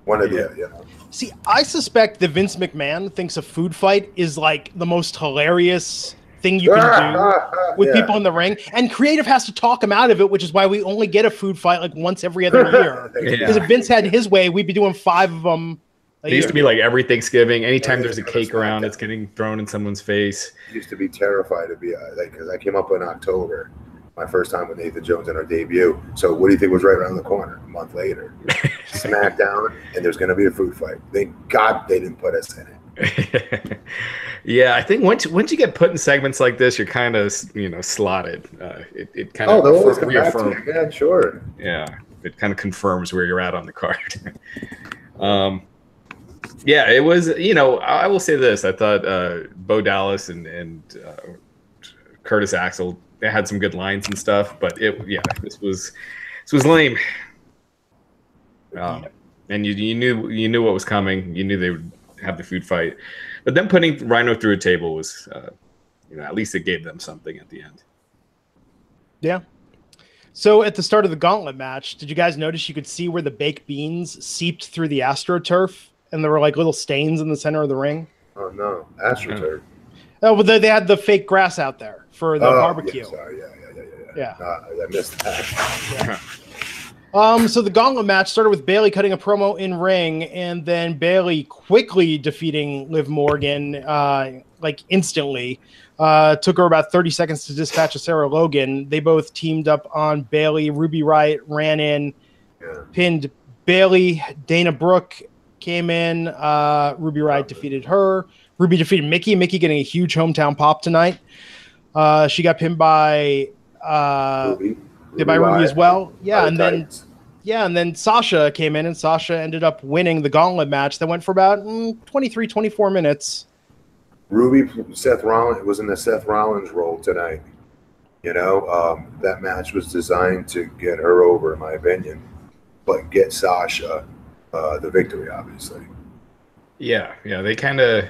One of the, you know. See, I suspect that Vince McMahon thinks a food fight is like the most hilarious thing you can do with people in the ring, and creative has to talk him out of it, which is why we only get a food fight like once every other year. Because if Vince had his way, we'd be doing 5 of them. It used to be like every Thanksgiving, anytime there's a cake around, it's getting thrown in someone's face. I used to be terrified to be like, because I came up in October, my first time with Nathan Jones in our debut. So what do you think was right around the corner? A month later, SmackDown, and there's going to be a food fight. Thank God they didn't put us in it. Yeah, I think once you get put in segments like this, you're kind of slotted. It kind of reaffirms. Yeah, sure. Yeah, it kind of confirms where you're at on the card. Yeah, it was. I will say this: I thought Bo Dallas and Curtis Axel, they had some good lines and stuff, but this was lame. And you knew what was coming. You knew they would have the food fight, but then putting Rhino through a table was, at least it gave them something at the end. Yeah. So at the start of the Gauntlet match, did you guys notice you could see where the baked beans seeped through the AstroTurf, and there were like little stains in the center of the ring? Oh no, AstroTurf. Oh, well, they had the fake grass out there for the barbecue. Yeah, sorry. Yeah. I missed that. Yeah. So the Gauntlet match started with Bayley cutting a promo in ring, and then Bayley quickly defeating Liv Morgan, like instantly. Took her about 30 seconds to dispatch a Sarah Logan. They both teamed up on Bayley. Ruby Riott ran in, pinned Bayley. Dana Brooke came in. Ruby Riott defeated her. Ruby defeated Mickey. Mickey getting a huge hometown pop tonight. She got pinned by Ruby as well. Yeah, and then Sasha came in, and Sasha ended up winning the Gauntlet match that went for about 23, 24 minutes. Ruby, Seth Rollins was in the Seth Rollins role tonight. That match was designed to get her over, in my opinion, but get Sasha the victory, obviously. Yeah. They kind of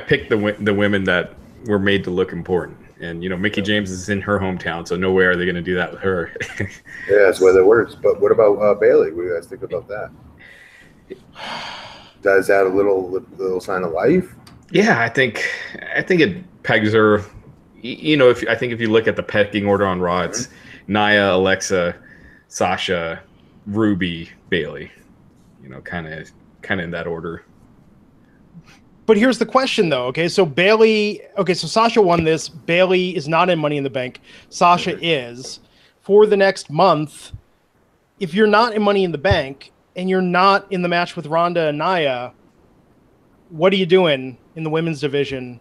picked the women that were made to look important. And, Mickie James is in her hometown, so no way are they going to do that with her. Yeah, that's why that works. But what about Bayley? What do you guys think about that? Does that a little sign of life? Yeah, I think it pegs her. If you look at the pecking order on Raw, it's Nia, Alexa, Sasha, Ruby, Bayley. Kind of in that order. But here's the question, though. So Sasha won this. Bayley is not in Money in the Bank. Sasha is. For the next month, if you're not in Money in the Bank and you're not in the match with Ronda and Nia, what are you doing in the women's division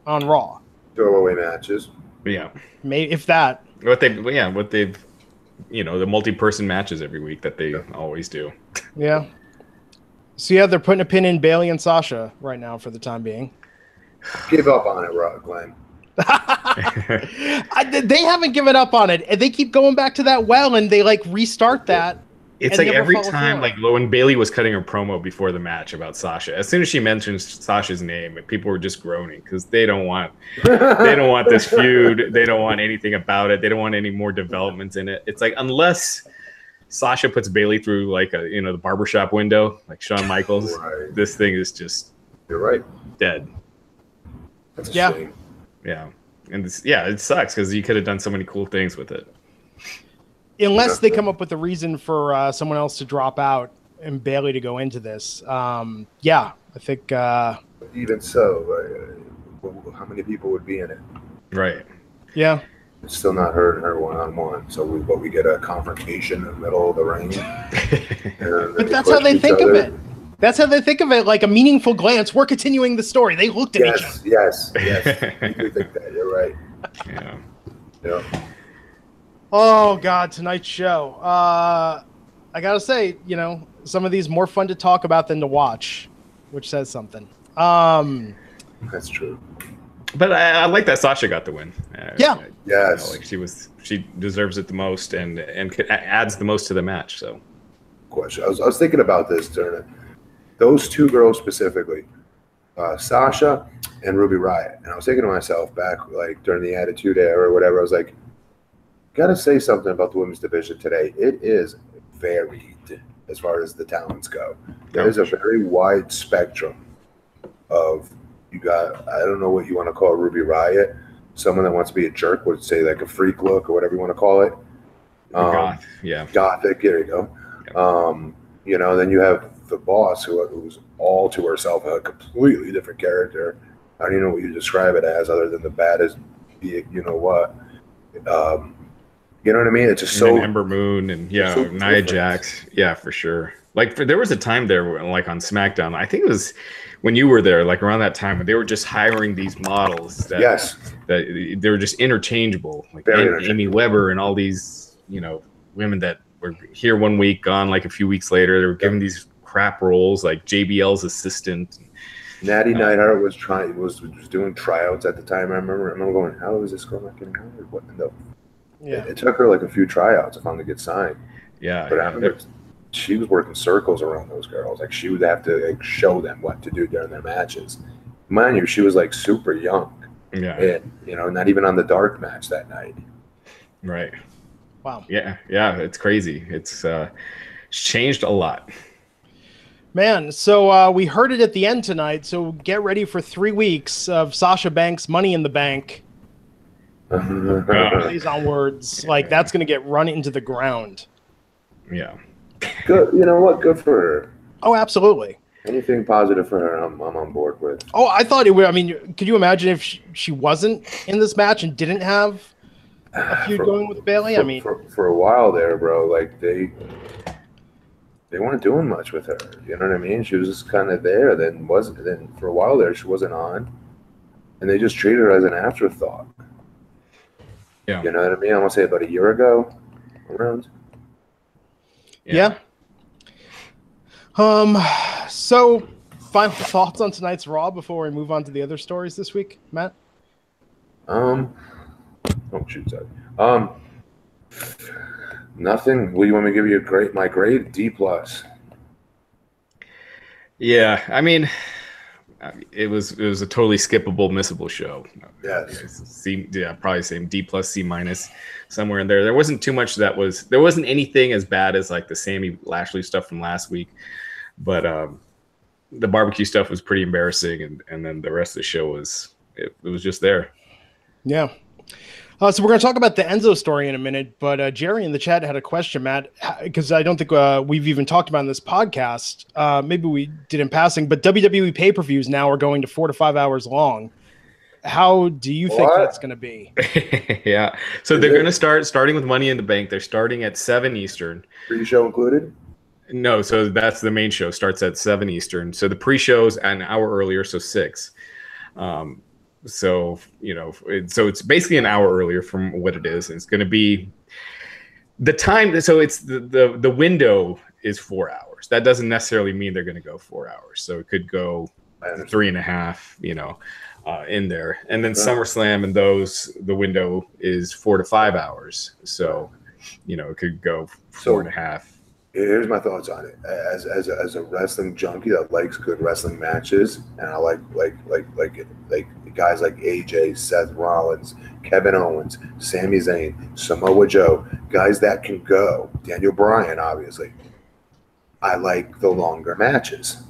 on Raw? Throwaway matches. Yeah. Maybe if that. What they've the multi-person matches every week that they always do. Yeah. So yeah, they're putting a pin in Bayley and Sasha right now for the time being. Give up on it, Glenn. They haven't given up on it. They keep going back to that well, and they restart that. It's like every time, when Bayley was cutting her promo before the match about Sasha, as soon as she mentions Sasha's name, people were just groaning because they don't want this feud. They don't want anything about it. They don't want any more developments in it. It's like, unless Sasha puts Bayley through the barbershop window, like Shawn Michaels, this thing is just dead. That's a shame. Yeah, and it sucks because you could have done so many cool things with it. Unless they come up with a reason for someone else to drop out and Bayley to go into this. I think... Even so, how many people would be in it? Right. Yeah. It's still not her one-on-one. So we get a confrontation in the middle of the ring. But that's how they think of it. That's how they think of it, like a meaningful glance. We're continuing the story. They looked at each other. Yes. You do think that. You're right. Yeah. Oh, God, tonight's show. I got to say, some of these more fun to talk about than to watch, which says something. That's true. But I like that Sasha got the win. Yes. She deserves it the most and adds the most to the match. So, question. I was thinking about this during it. Those two girls specifically, Sasha and Ruby Riott, and I was thinking to myself back like during the Attitude Era or whatever. I was like, gotta say something about the women's division today. It is varied as far as the talents go. There is a very wide spectrum of. You got, I don't know what you want to call Ruby Riott. Someone that wants to be a jerk would say like a freak look or whatever you want to call it. Goth, yeah. Gothic, there you go. Yeah. Then you have the boss who's all to herself, a completely different character. I don't even know what you describe it as other than the baddest, you know what. You know what I mean? It's just so. Ember Moon and Nia Jax. Yeah, for sure. Like there was a time there where, like on SmackDown, I think it was when you were there, like around that time when they were just hiring these models that they were just interchangeable, like Amy Weber and all these, women that were here one week, gone like a few weeks later. They were given these crap roles, like JBL's assistant. Natty Neidhart was doing tryouts at the time. I remember going, how is this girl not getting hired? What the? Yeah. It took her like a few tryouts to finally get signed. Yeah. But I remember she was working circles around those girls. Like she would have to like show them what to do during their matches. Mind you, she was like super young. Yeah. And, not even on the dark match that night. Right. Wow. Yeah. It's crazy. It's changed a lot. Man, so we heard it at the end tonight. So get ready for 3 weeks of Sasha Banks' Money in the Bank. Plays on words. Like that's going to get run into the ground. Yeah. Good. You know what? Good for her. Oh, absolutely. Anything positive for her, I'm on board with. Oh, I thought it would. I mean, could you imagine if she wasn't in this match and didn't have a feud going with Bayley? For a while there, bro, like they weren't doing much with her. You know what I mean? She was just kind of there. Then for a while there, she wasn't on, and they just treated her as an afterthought. Yeah. You know what I mean? I want to say about a year ago, around. Yeah. So final thoughts on tonight's Raw before we move on to the other stories this week, Matt? Oh shoot, sorry. Nothing. Will you want me to give you my grade? D+. Yeah, I mean, it was a totally skippable, missable show. Yes. Probably same D+, C-, somewhere in there. There wasn't too much there wasn't anything as bad as like the Sammy Lashley stuff from last week, but the barbecue stuff was pretty embarrassing, and then the rest of the show was just there. Yeah. So we're going to talk about the Enzo story in a minute, but Jerry in the chat had a question, Matt, because I don't think we've even talked about in this podcast. Maybe we did in passing, but WWE pay-per-views now are going to 4 to 5 hours long. How do you think that's going to be? Yeah. So they're going to starting with Money in the Bank. They're starting at 7 Eastern. Pre-show included? No. So that's the main show. Starts at 7 Eastern. So the pre-show's an hour earlier, so 6. So it's basically an hour earlier from what it is. It's going to be the time. So it's the window is 4 hours. That doesn't necessarily mean they're going to go 4 hours. So it could go 3.5, in there. And then SummerSlam and the window is 4 to 5 hours. So, it could go 4.5. Here's my thoughts on it. As a wrestling junkie that likes good wrestling matches, and I like guys like AJ, Seth Rollins, Kevin Owens, Sami Zayn, Samoa Joe, guys that can go. Daniel Bryan, obviously. I like the longer matches.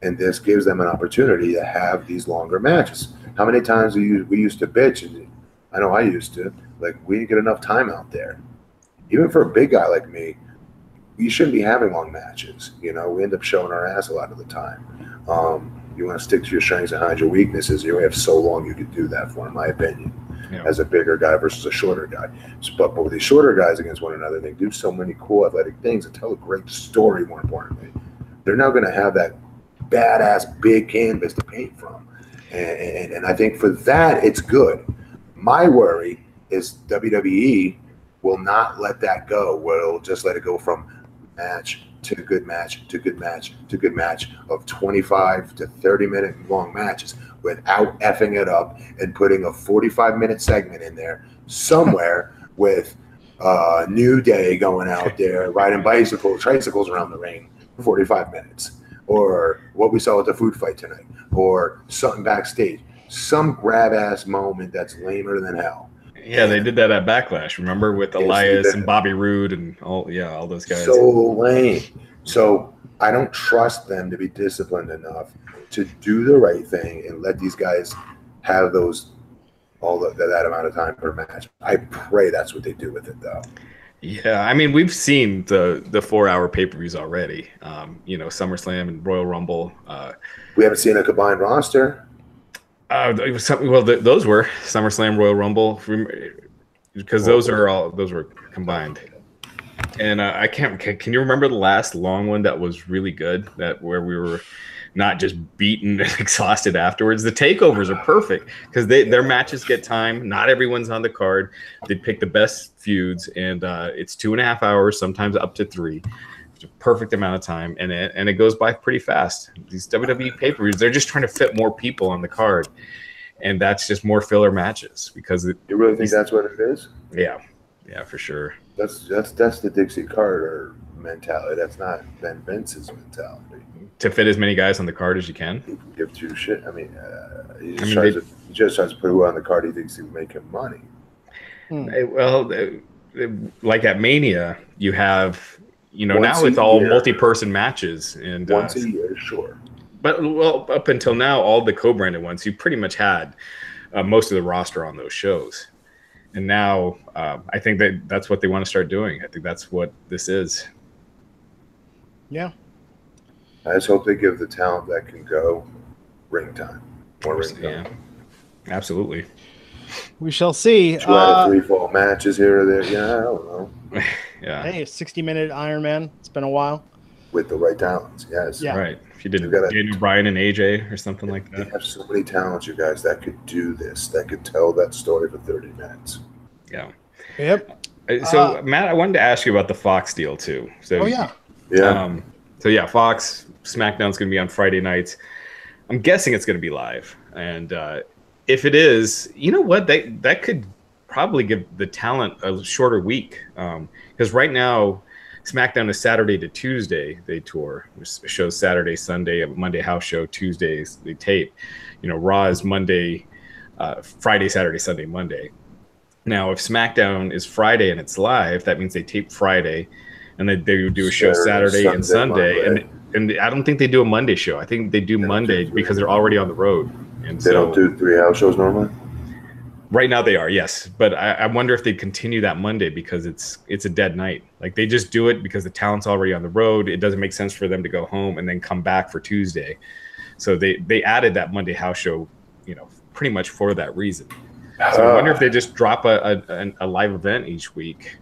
And this gives them an opportunity to have these longer matches. How many times we used to bitch, and I know I used to, like we didn't get enough time out there. Even for a big guy like me, you shouldn't be having long matches. We end up showing our ass a lot of the time. You want to stick to your strengths and hide your weaknesses. You only have so long you could do that for, in my opinion, as a bigger guy versus a shorter guy. But with these shorter guys against one another, they do so many cool athletic things and tell a great story, more importantly. They're now going to have that badass big canvas to paint from. And I think for that, it's good. My worry is WWE will not let that go, where it'll just let it go from match to good match to good match to good match of 25 to 30-minute long matches without effing it up and putting a 45-minute segment in there somewhere with New Day going out there riding tricycles around the ring for 45 minutes. Or what we saw at the food fight tonight, or something backstage, some grab-ass moment that's lamer than hell. Yeah, they did that at Backlash, remember, with Elias and Bobby Roode and all those guys. So lame. So I don't trust them to be disciplined enough to do the right thing and let these guys have that amount of time per match. I pray that's what they do with it, though. Yeah, I mean, we've seen the 4-hour pay-per-views already. SummerSlam and Royal Rumble. We haven't seen a combined roster. Those were SummerSlam, Royal Rumble, because those were combined. And I can't. Can you remember the last long one that was really good? Where we were not just beaten and exhausted afterwards. The takeovers are perfect because their matches get time. Not everyone's on the card. They pick the best feuds, and it's 2.5 hours, sometimes up to 3. It's a perfect amount of time, and it goes by pretty fast. These WWE pay-per-views, they're just trying to fit more people on the card, and that's just more filler matches because you really think that's what it is? Yeah, for sure. That's the Dixie Carter mentality. That's not Ben Vince's mentality. To fit as many guys on the card as you can. He can give two shit. I mean, he just tries to put who on the card he thinks he will make him money. Well, like at Mania, you have now it's all multi-person matches and once a year, sure. But up until now, all the co-branded ones, you pretty much had most of the roster on those shows, and now I think that's what they want to start doing. I think that's what this is. Yeah. I just hope they give the talent that can go ring time. More ring time. Yeah, absolutely. We shall see. 2 out of 3 fall matches here or there. Yeah, I don't know. Yeah. Hey, a 60-minute Iron Man. It's been a while. With the right talents, yes. Yeah. Right. If you did Daniel Bryan and AJ or something like that. You have so many talents, you guys, that could do this, that could tell that story for 30 minutes. Yeah. Yep. So, Matt, I wanted to ask you about the Fox deal, too. So, Yeah. Fox SmackDown's going to be on Friday nights. I'm guessing it's going to be live. And if it is, you know what? That could probably give the talent a shorter week. Because right now, SmackDown is Saturday to Tuesday. They tour. It shows Saturday, Sunday, a Monday house show. Tuesdays, they tape. Raw is Monday, Friday, Saturday, Sunday, Monday. Now, if SmackDown is Friday and it's live, that means they tape Friday. And they do a show Saturday and Sunday. And I don't think they do a Monday show. I think they do Monday because they're already on the road. And they don't do 3 house shows normally? Right now they are, yes. But I wonder if they continue that Monday because it's a dead night. Like they just do it because the talent's already on the road. It doesn't make sense for them to go home and then come back for Tuesday. So they added that Monday house show, pretty much for that reason. So I wonder if they just drop a live event each week.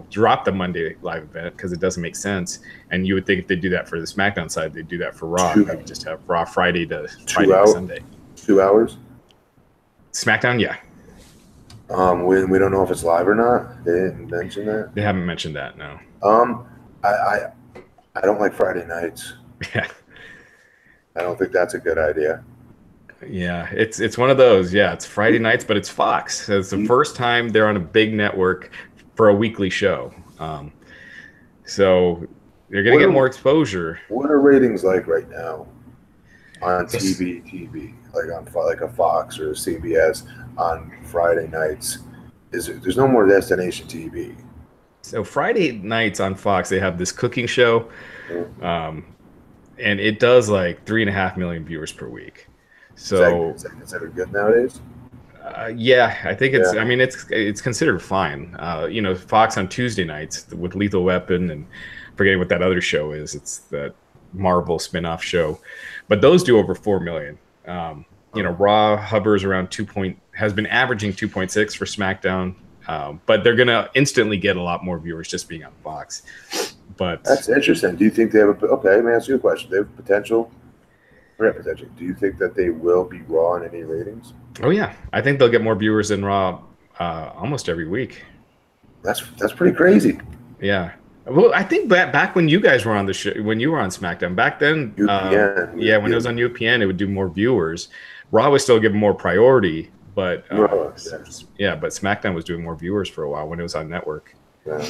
Drop the Monday live event because it doesn't make sense. And you would think if they do that for the SmackDown side, they'd do that for Raw. They would just have Raw Friday to Sunday. 2 hours? SmackDown, yeah. We don't know if it's live or not. They didn't mention that. They haven't mentioned that, no. I don't like Friday nights. Yeah. I don't think that's a good idea. Yeah, it's one of those. Yeah, it's Friday nights, but it's Fox. So it's the first time they're on a big network for a weekly show. So they're going to get more exposure. What are ratings like right now on TV, like a Fox or a CBS on Friday nights? There's no more destination TV. So Friday nights on Fox, they have this cooking show, and it does like 3.5 million viewers per week. So is that considered good nowadays? Yeah, I think it's. Yeah. I mean, it's considered fine. Fox on Tuesday nights with Lethal Weapon and forgetting what that other show is. It's that Marvel spinoff show, but those do over 4 million. Raw hovers around has been averaging 2.6 for SmackDown, but they're gonna instantly get a lot more viewers just being on Fox. But that's interesting. Do you think they have okay, let me ask you a question. They have potential. Forget potential. Do you think that they will be Raw in any ratings? Oh yeah, I think they'll get more viewers than Raw almost every week. That's pretty crazy. Yeah. Well, I think back when you guys were on the show, when you were on SmackDown, back then, UPN, when it was on UPN, it would do more viewers. Raw was still given more priority, but but SmackDown was doing more viewers for a while when it was on network. Yeah.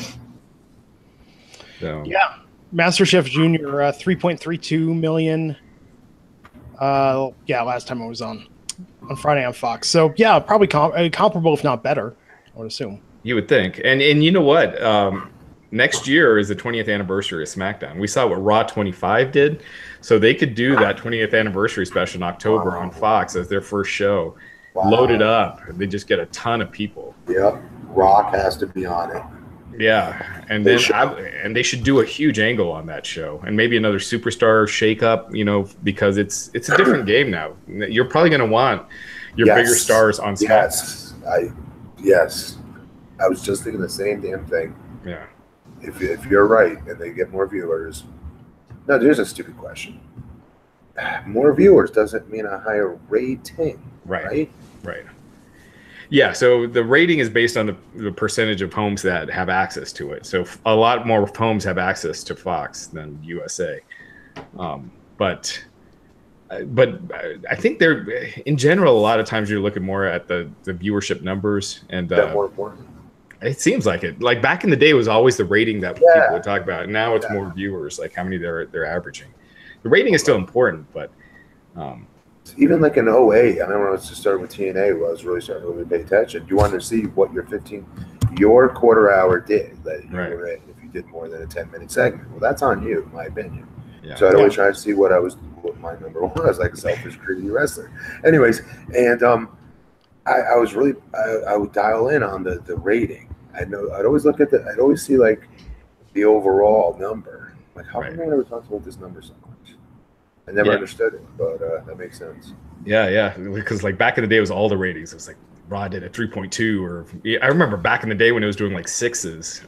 So yeah, MasterChef Junior 3.32 million. Last time I was on Friday on Fox. So yeah, probably comparable if not better, I would assume. You would think, and you know what? Next year is the 20th anniversary of SmackDown. We saw what Raw 25 did, so they could do that 20th anniversary special in October on Fox as their first show. Wow. Loaded up, they just get a ton of people. Yep, Rock has to be on it. Yeah, and they should do a huge angle on that show, and maybe another superstar shakeup. Because it's a different game now. You're probably going to want your bigger stars on SmackDown. Yes, I was just thinking the same damn thing. Yeah. If you're right and they get more viewers, no, there's a stupid question. More viewers doesn't mean a higher rating, right? Right. Yeah, so the rating is based on the percentage of homes that have access to it. So a lot more homes have access to Fox than USA. But I think they're, in general, a lot of times you're looking more at the viewership numbers. And that's more important. It seems like it. Like back in the day, it was always the rating that people would talk about. Now it's more viewers, like how many they're averaging. The rating is still important, but even like in 08, I remember when I was just starting with TNA, I was really starting to really pay attention. You wanted to see what your quarter hour did that you were in if you did more than a 10-minute segment. Well, that's on you, in my opinion. Yeah. So I'd always try to see what my number was, like a selfish, greedy wrestler. Anyways, and I was really I would dial in on the rating. I'd always look at I'd always see like the overall number. Like how come no one ever talks about this number so much? I never understood it, but that makes sense. Yeah, because like back in the day, it was all the ratings. It was like Raw did a 3.2, or I remember back in the day when it was doing like 6s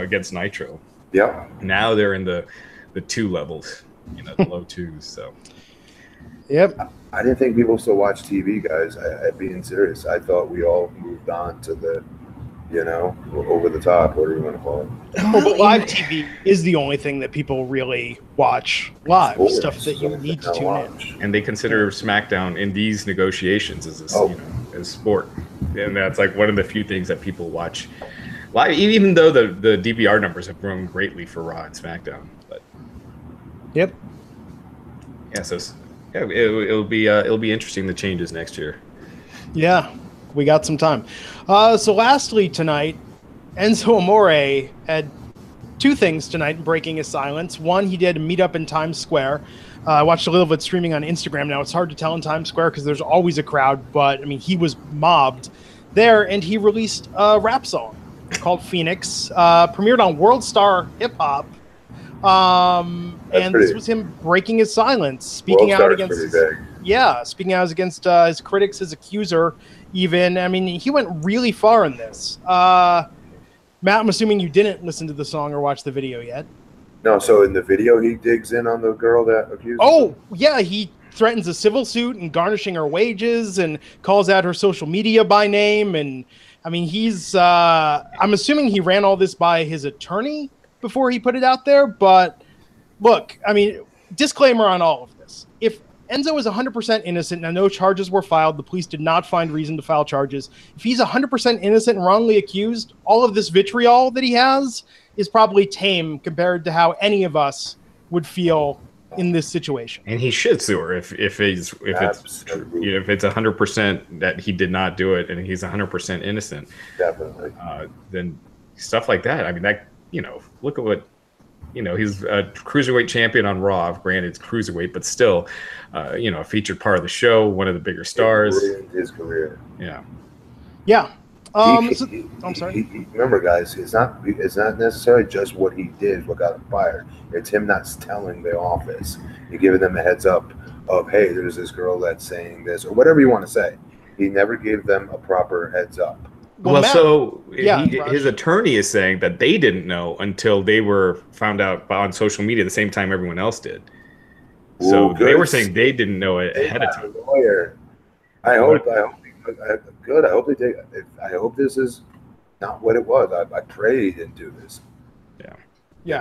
against Nitro. Yeah. Now they're in the 2 levels, the low 2s. So. Yep. I didn't think people still watch TV, guys. I'm being serious. I thought we all moved on to the, over the top, whatever you want to call it. But live TV is the only thing that people really watch live, stuff that you need to tune in. And they consider SmackDown in these negotiations as as sport. And that's like one of the few things that people watch live, even though the DVR numbers have grown greatly for Raw and SmackDown. But yep. Yeah, so it'll be interesting, the changes next year. Yeah, we got some time. So lastly tonight, Enzo Amore had 2 things tonight breaking his silence. One, he did a meetup in Times Square. I watched a little of it streaming on Instagram. Now, it's hard to tell in Times Square because there's always a crowd, but, he was mobbed there, and he released a rap song called Phoenix, premiered on World Star Hip Hop. This was him breaking his silence, speaking out against his critics, his accuser, even. He went really far in this. Matt, I'm assuming you didn't listen to the song or watch the video yet. No, so in the video he digs in on the girl that accused him? Oh, yeah, he threatens a civil suit and garnishing her wages and calls out her social media by name. And he's I'm assuming he ran all this by his attorney before he put it out there. But look, disclaimer on all of this. If Enzo is 100% innocent and no charges were filed, the police did not find reason to file charges. If he's 100% innocent and wrongly accused, all of this vitriol that he has is probably tame compared to how any of us would feel in this situation. And he should sue her if it's 100% that he did not do it and he's 100% innocent. Definitely. Then stuff like that. Look at what. He's a cruiserweight champion on Raw. Granted, it's cruiserweight, but still, a featured part of the show, one of the bigger stars. His career. Yeah. Yeah. I'm sorry. Remember, guys, it's not necessarily just what he did, what got him fired. It's him not telling the office. You're giving them a heads up of, hey, there's this girl that's saying this, or whatever you want to say. He never gave them a proper heads up. Well, Matt, so Raj. his attorney is saying that they didn't know until they were found out on social media the same time everyone else did. So they were saying they didn't know it ahead of time. Lawyer. I hope good. I hope they take. I hope this is not what it was. I pray he didn't do this. Yeah. You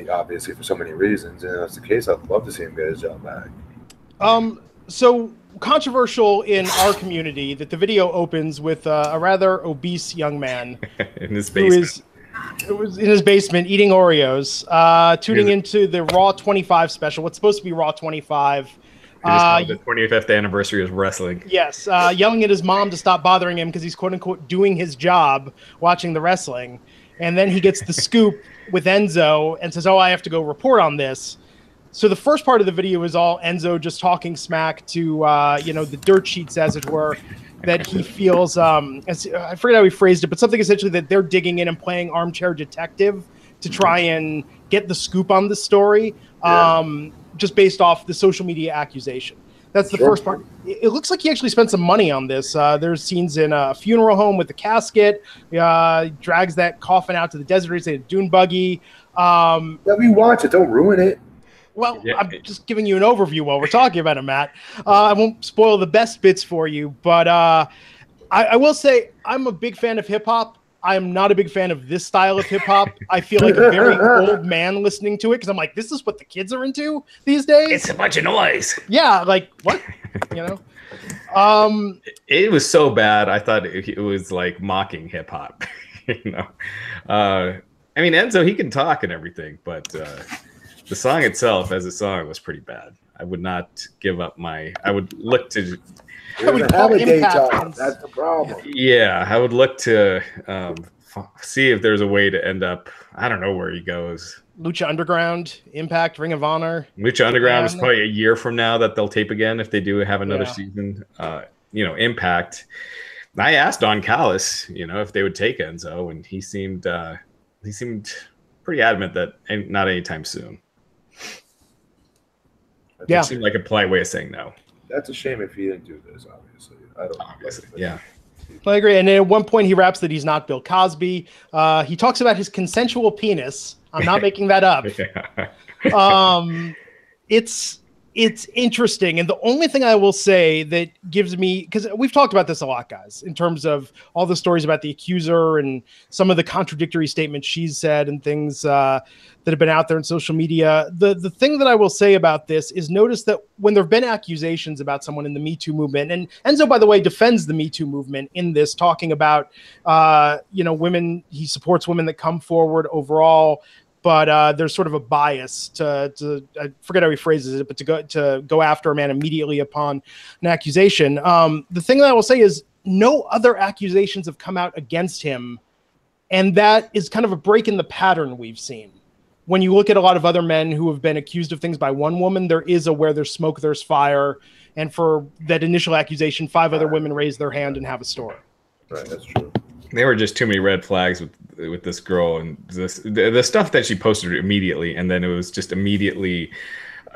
know, obviously for so many reasons, and if that's the case, I'd love to see him get his job back. So controversial in our community that the video opens with a rather obese young man in his basement. It was in his basement eating Oreos, tuning into the Raw 25 special. What's supposed to be Raw 25. The 25th anniversary of wrestling. Yes, yelling at his mom to stop bothering him because he's quote unquote doing his job watching the wrestling. And then he gets the scoop with Enzo and says, "Oh, I have to go report on this." So the first part of the video is all Enzo just talking smack to, the dirt sheets, as it were, that he feels, I forget how he phrased it, but something essentially that they're digging in and playing armchair detective to try and get the scoop on the story, just based off the social media accusation. That's the first part. It looks like he actually spent some money on this. There's scenes in a funeral home with the casket, drags that coffin out to the desert, he's in a dune buggy. We watch it, don't ruin it. Well, I'm just giving you an overview while we're talking about it, Matt. I won't spoil the best bits for you, but I will say I'm a big fan of hip-hop. I'm not a big fan of this style of hip-hop. I feel like a very old man listening to it because I'm like, this is what the kids are into these days? It's a bunch of noise. Yeah, like, what? It was so bad, I thought it was like mocking hip-hop. I mean, Enzo, he can talk and everything, but... the song itself, as a song, was pretty bad. I would not give up I would look to... have a day job. That's the problem. Yeah, I would look to see if there's a way to end up... I don't know where he goes. Lucha Underground, Impact, Ring of Honor. Lucha Underground is probably a year from now that they'll tape again if they do have another season. Impact. I asked Don Callis, if they would take Enzo, and he seemed pretty adamant that not anytime soon. It seemed like a polite way of saying no. That's a shame if he didn't do this, obviously. Yeah. I agree. And at one point he raps that he's not Bill Cosby. He talks about his consensual penis. I'm not making that up. It's interesting. And the only thing I will say that gives me, because we've talked about this a lot, guys, in terms of all the stories about the accuser and some of the contradictory statements she's said and things that have been out there in social media. The thing that I will say about this is notice that when there have been accusations about someone in the Me Too movement, and Enzo, by the way, defends the Me Too movement in this, talking about, women, he supports women that come forward overall. But there's sort of a bias to I forget how he phrases it, but to go after a man immediately upon an accusation. The thing that I will say is no other accusations have come out against him, and that is kind of a break in the pattern we've seen. When you look at a lot of other men who have been accused of things by one woman, there is a where there's smoke, there's fire, and for that initial accusation, 5 other women raise their hand and have a story. Right, that's true. There were just too many red flags with this girl and the stuff that she posted immediately, and then it was just immediately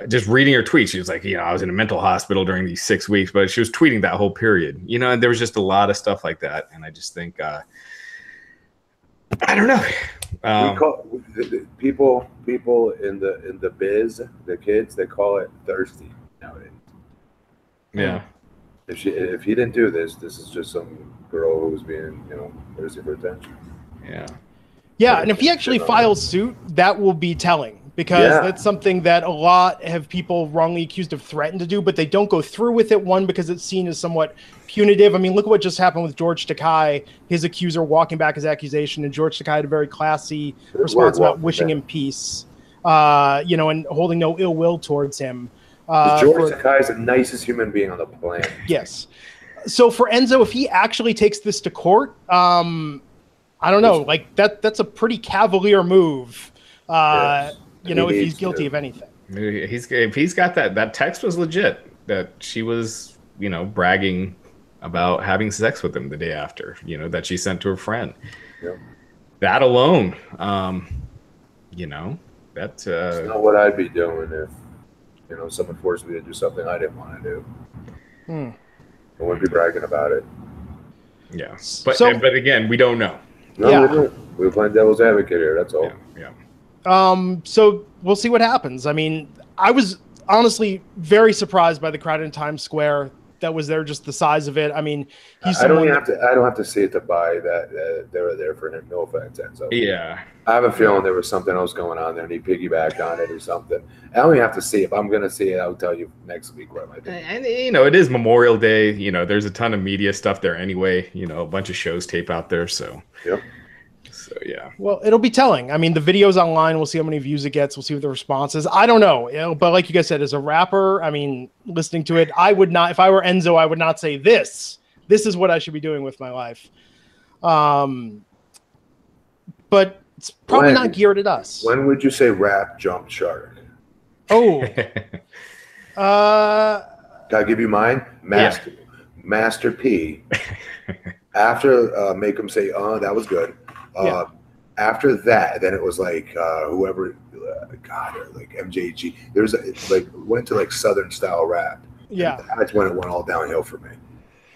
just reading her tweets. She was like, I was in a mental hospital during these 6 weeks, but she was tweeting that whole period, and there was just a lot of stuff like that. And I just think, I don't know. We call people in the biz, the kids, they call it thirsty nowadays. Yeah. If he didn't do this, this is just some girl who was being, thirsty for attention. Yeah. Yeah, and if he actually files suit, that will be telling, because that's something that a lot have people wrongly accused of threatened to do, but they don't go through with it. One, because it's seen as somewhat punitive. I mean, look at what just happened with George Takei, his accuser walking back his accusation, and George Takei had a very classy response about wishing him peace, and holding no ill will towards him. George Takei is the nicest human being on the planet. Yes. So for Enzo, if he actually takes this to court, I don't know, like that's a pretty cavalier move. If he's guilty of anything. If he's got that text was legit, that she was, bragging about having sex with him the day after, that she sent to her friend. Yep. That alone, that's not what I'd be doing if someone forced me to do something I didn't want to do. I wouldn't be bragging about it. Yeah, but again, we don't know. No, we're playing devil's advocate here. That's all. Yeah. So we'll see what happens. I mean, I was honestly very surprised by the crowd in Times Square that was there, just the size of it. I mean, I don't have to see it to buy that they were there for him. No offense, Enzo. Yeah. I have a feeling there was something else going on there, and he piggybacked on it or something. I don't even have to see it. If I'm going to see it, I'll tell you next week what I might do. And, it is Memorial Day. There's a ton of media stuff there anyway. A bunch of shows tape out there. So, yep. So, yeah. Well, it'll be telling. I mean, the video's online. We'll see how many views it gets. We'll see what the response is. I don't know. But like you guys said, as a rapper, I mean, listening to it, I would not, if I were Enzo, I would not say this is what I should be doing with my life. But it's probably not geared at us. When would you say rap jumped shark? Oh. Can I give you mine? Master P. After Make Him Say, that was good. After that, then it was like whoever, like MJG. There's went to like Southern style rap. Yeah, and that's when it went all downhill for me,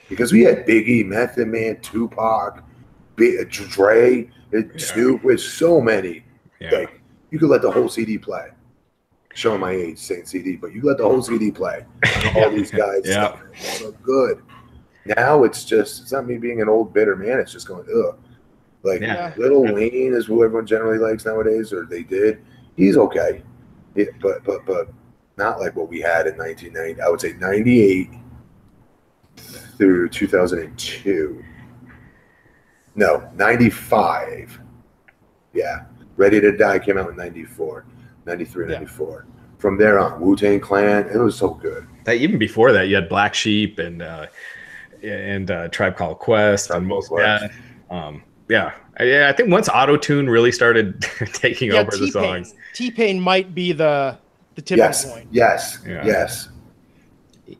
because we had Biggie, Method Man, Tupac, Dre, Snoop, with so many. Yeah. Like you could let the whole CD play. Showing my age, saying CD, but you let the whole CD play. All these guys, yeah, so good. Now it's not me being an old bitter man. It's just going ugh. Like Lil Wayne is who everyone generally likes nowadays, or they did. He's okay, but not like what we had in 1990. I would say 98 through 2002. No, 95. Yeah, Ready to Die came out in 94, 93, 94. From there on, Wu-Tang Clan, it was so good. Even before that, you had Black Sheep and Tribe Called Quest. I think once auto-tune really started taking over the songs. T-Pain might be the tipping point. Yes.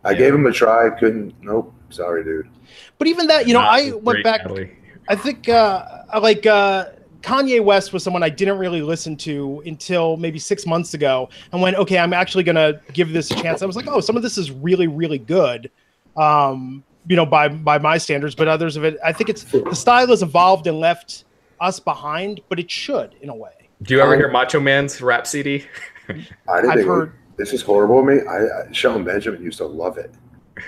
I gave him a try. Couldn't. Nope. Sorry, dude. But even that, I went back. I think Kanye West was someone I didn't really listen to until maybe 6 months ago, and went, okay, I'm actually going to give this a chance. I was like, oh, some of this is really, really good. By my standards, but others of it, I think the style has evolved and left us behind, but it should in a way. Do you ever hear Macho Man's rap CD? I've heard. This is horrible to me. Shelton Benjamin used to love it.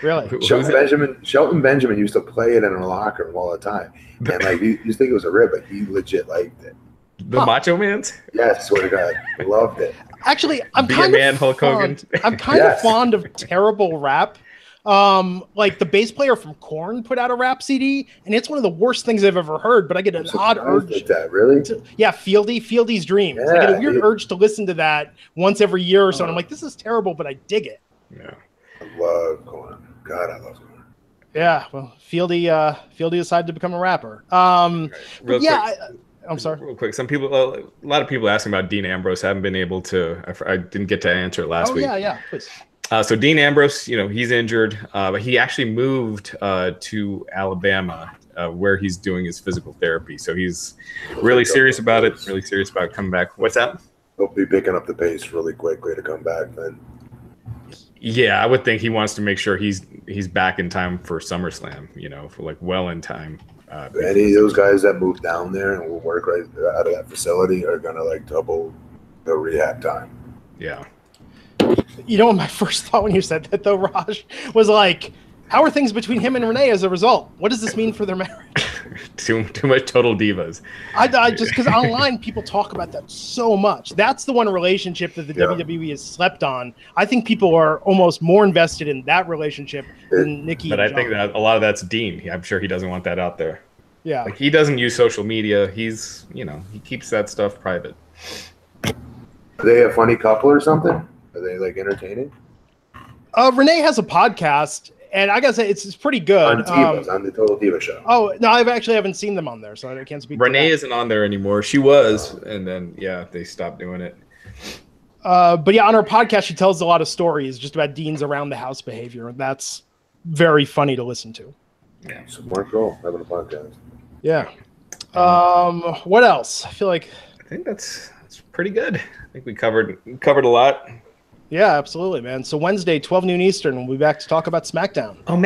Really? Shelton Benjamin used to play it in a locker room all the time, and like you think it was a rib, but he legit liked it. The Macho Man's? Yes, swear to God, loved it. Actually, I'm kind of fond of terrible rap. Like the bass player from Korn put out a rap CD, and it's one of the worst things I've ever heard, but I get an odd urge. Like that, really? Fieldy's Dreams. I get a weird urge to listen to that once every year or so, and I'm like, this is terrible, but I dig it. Yeah. I love Korn. God, I love Korn. Yeah, well, Fieldy decided to become a rapper. I'm sorry. Real quick, a lot of people asking about Dean Ambrose. I haven't been able to. I didn't get to answer it last week. Yeah, please. So Dean Ambrose, he's injured, but he actually moved to Alabama, where he's doing his physical therapy. So he's really serious about it. Really serious about coming back. What's that? He'll be picking up the pace really quickly to come back then. Yeah, I would think he wants to make sure he's back in time for SummerSlam. For well in time. Any of those guys that move down there and will work right out of that facility are gonna double the rehab time. Yeah. My first thought when you said that, though, Raj, was like, how are things between him and Renee as a result? What does this mean for their marriage? Too much total divas. I just because online people talk about that so much. That's the one relationship that the WWE has slept on. I think people are almost more invested in that relationship than Nikki. But I think that a lot of that's Dean. I'm sure he doesn't want that out there. Yeah, he doesn't use social media. He's he keeps that stuff private. Are they a funny couple or something? Are they entertaining? Renee has a podcast, and I gotta say it's pretty good. On the Total Diva show. Oh no, I haven't seen them on there, so I can't speak. Renee isn't on there anymore. She was, and then they stopped doing it. But yeah, on her podcast, she tells a lot of stories just about Dean's around the house behavior, and that's very funny to listen to. Yeah, smart girl having a podcast. Yeah. What else? I think that's pretty good. I think we covered a lot. Yeah, absolutely, man. So Wednesday, 12 noon Eastern, we'll be back to talk about SmackDown. Oh, man.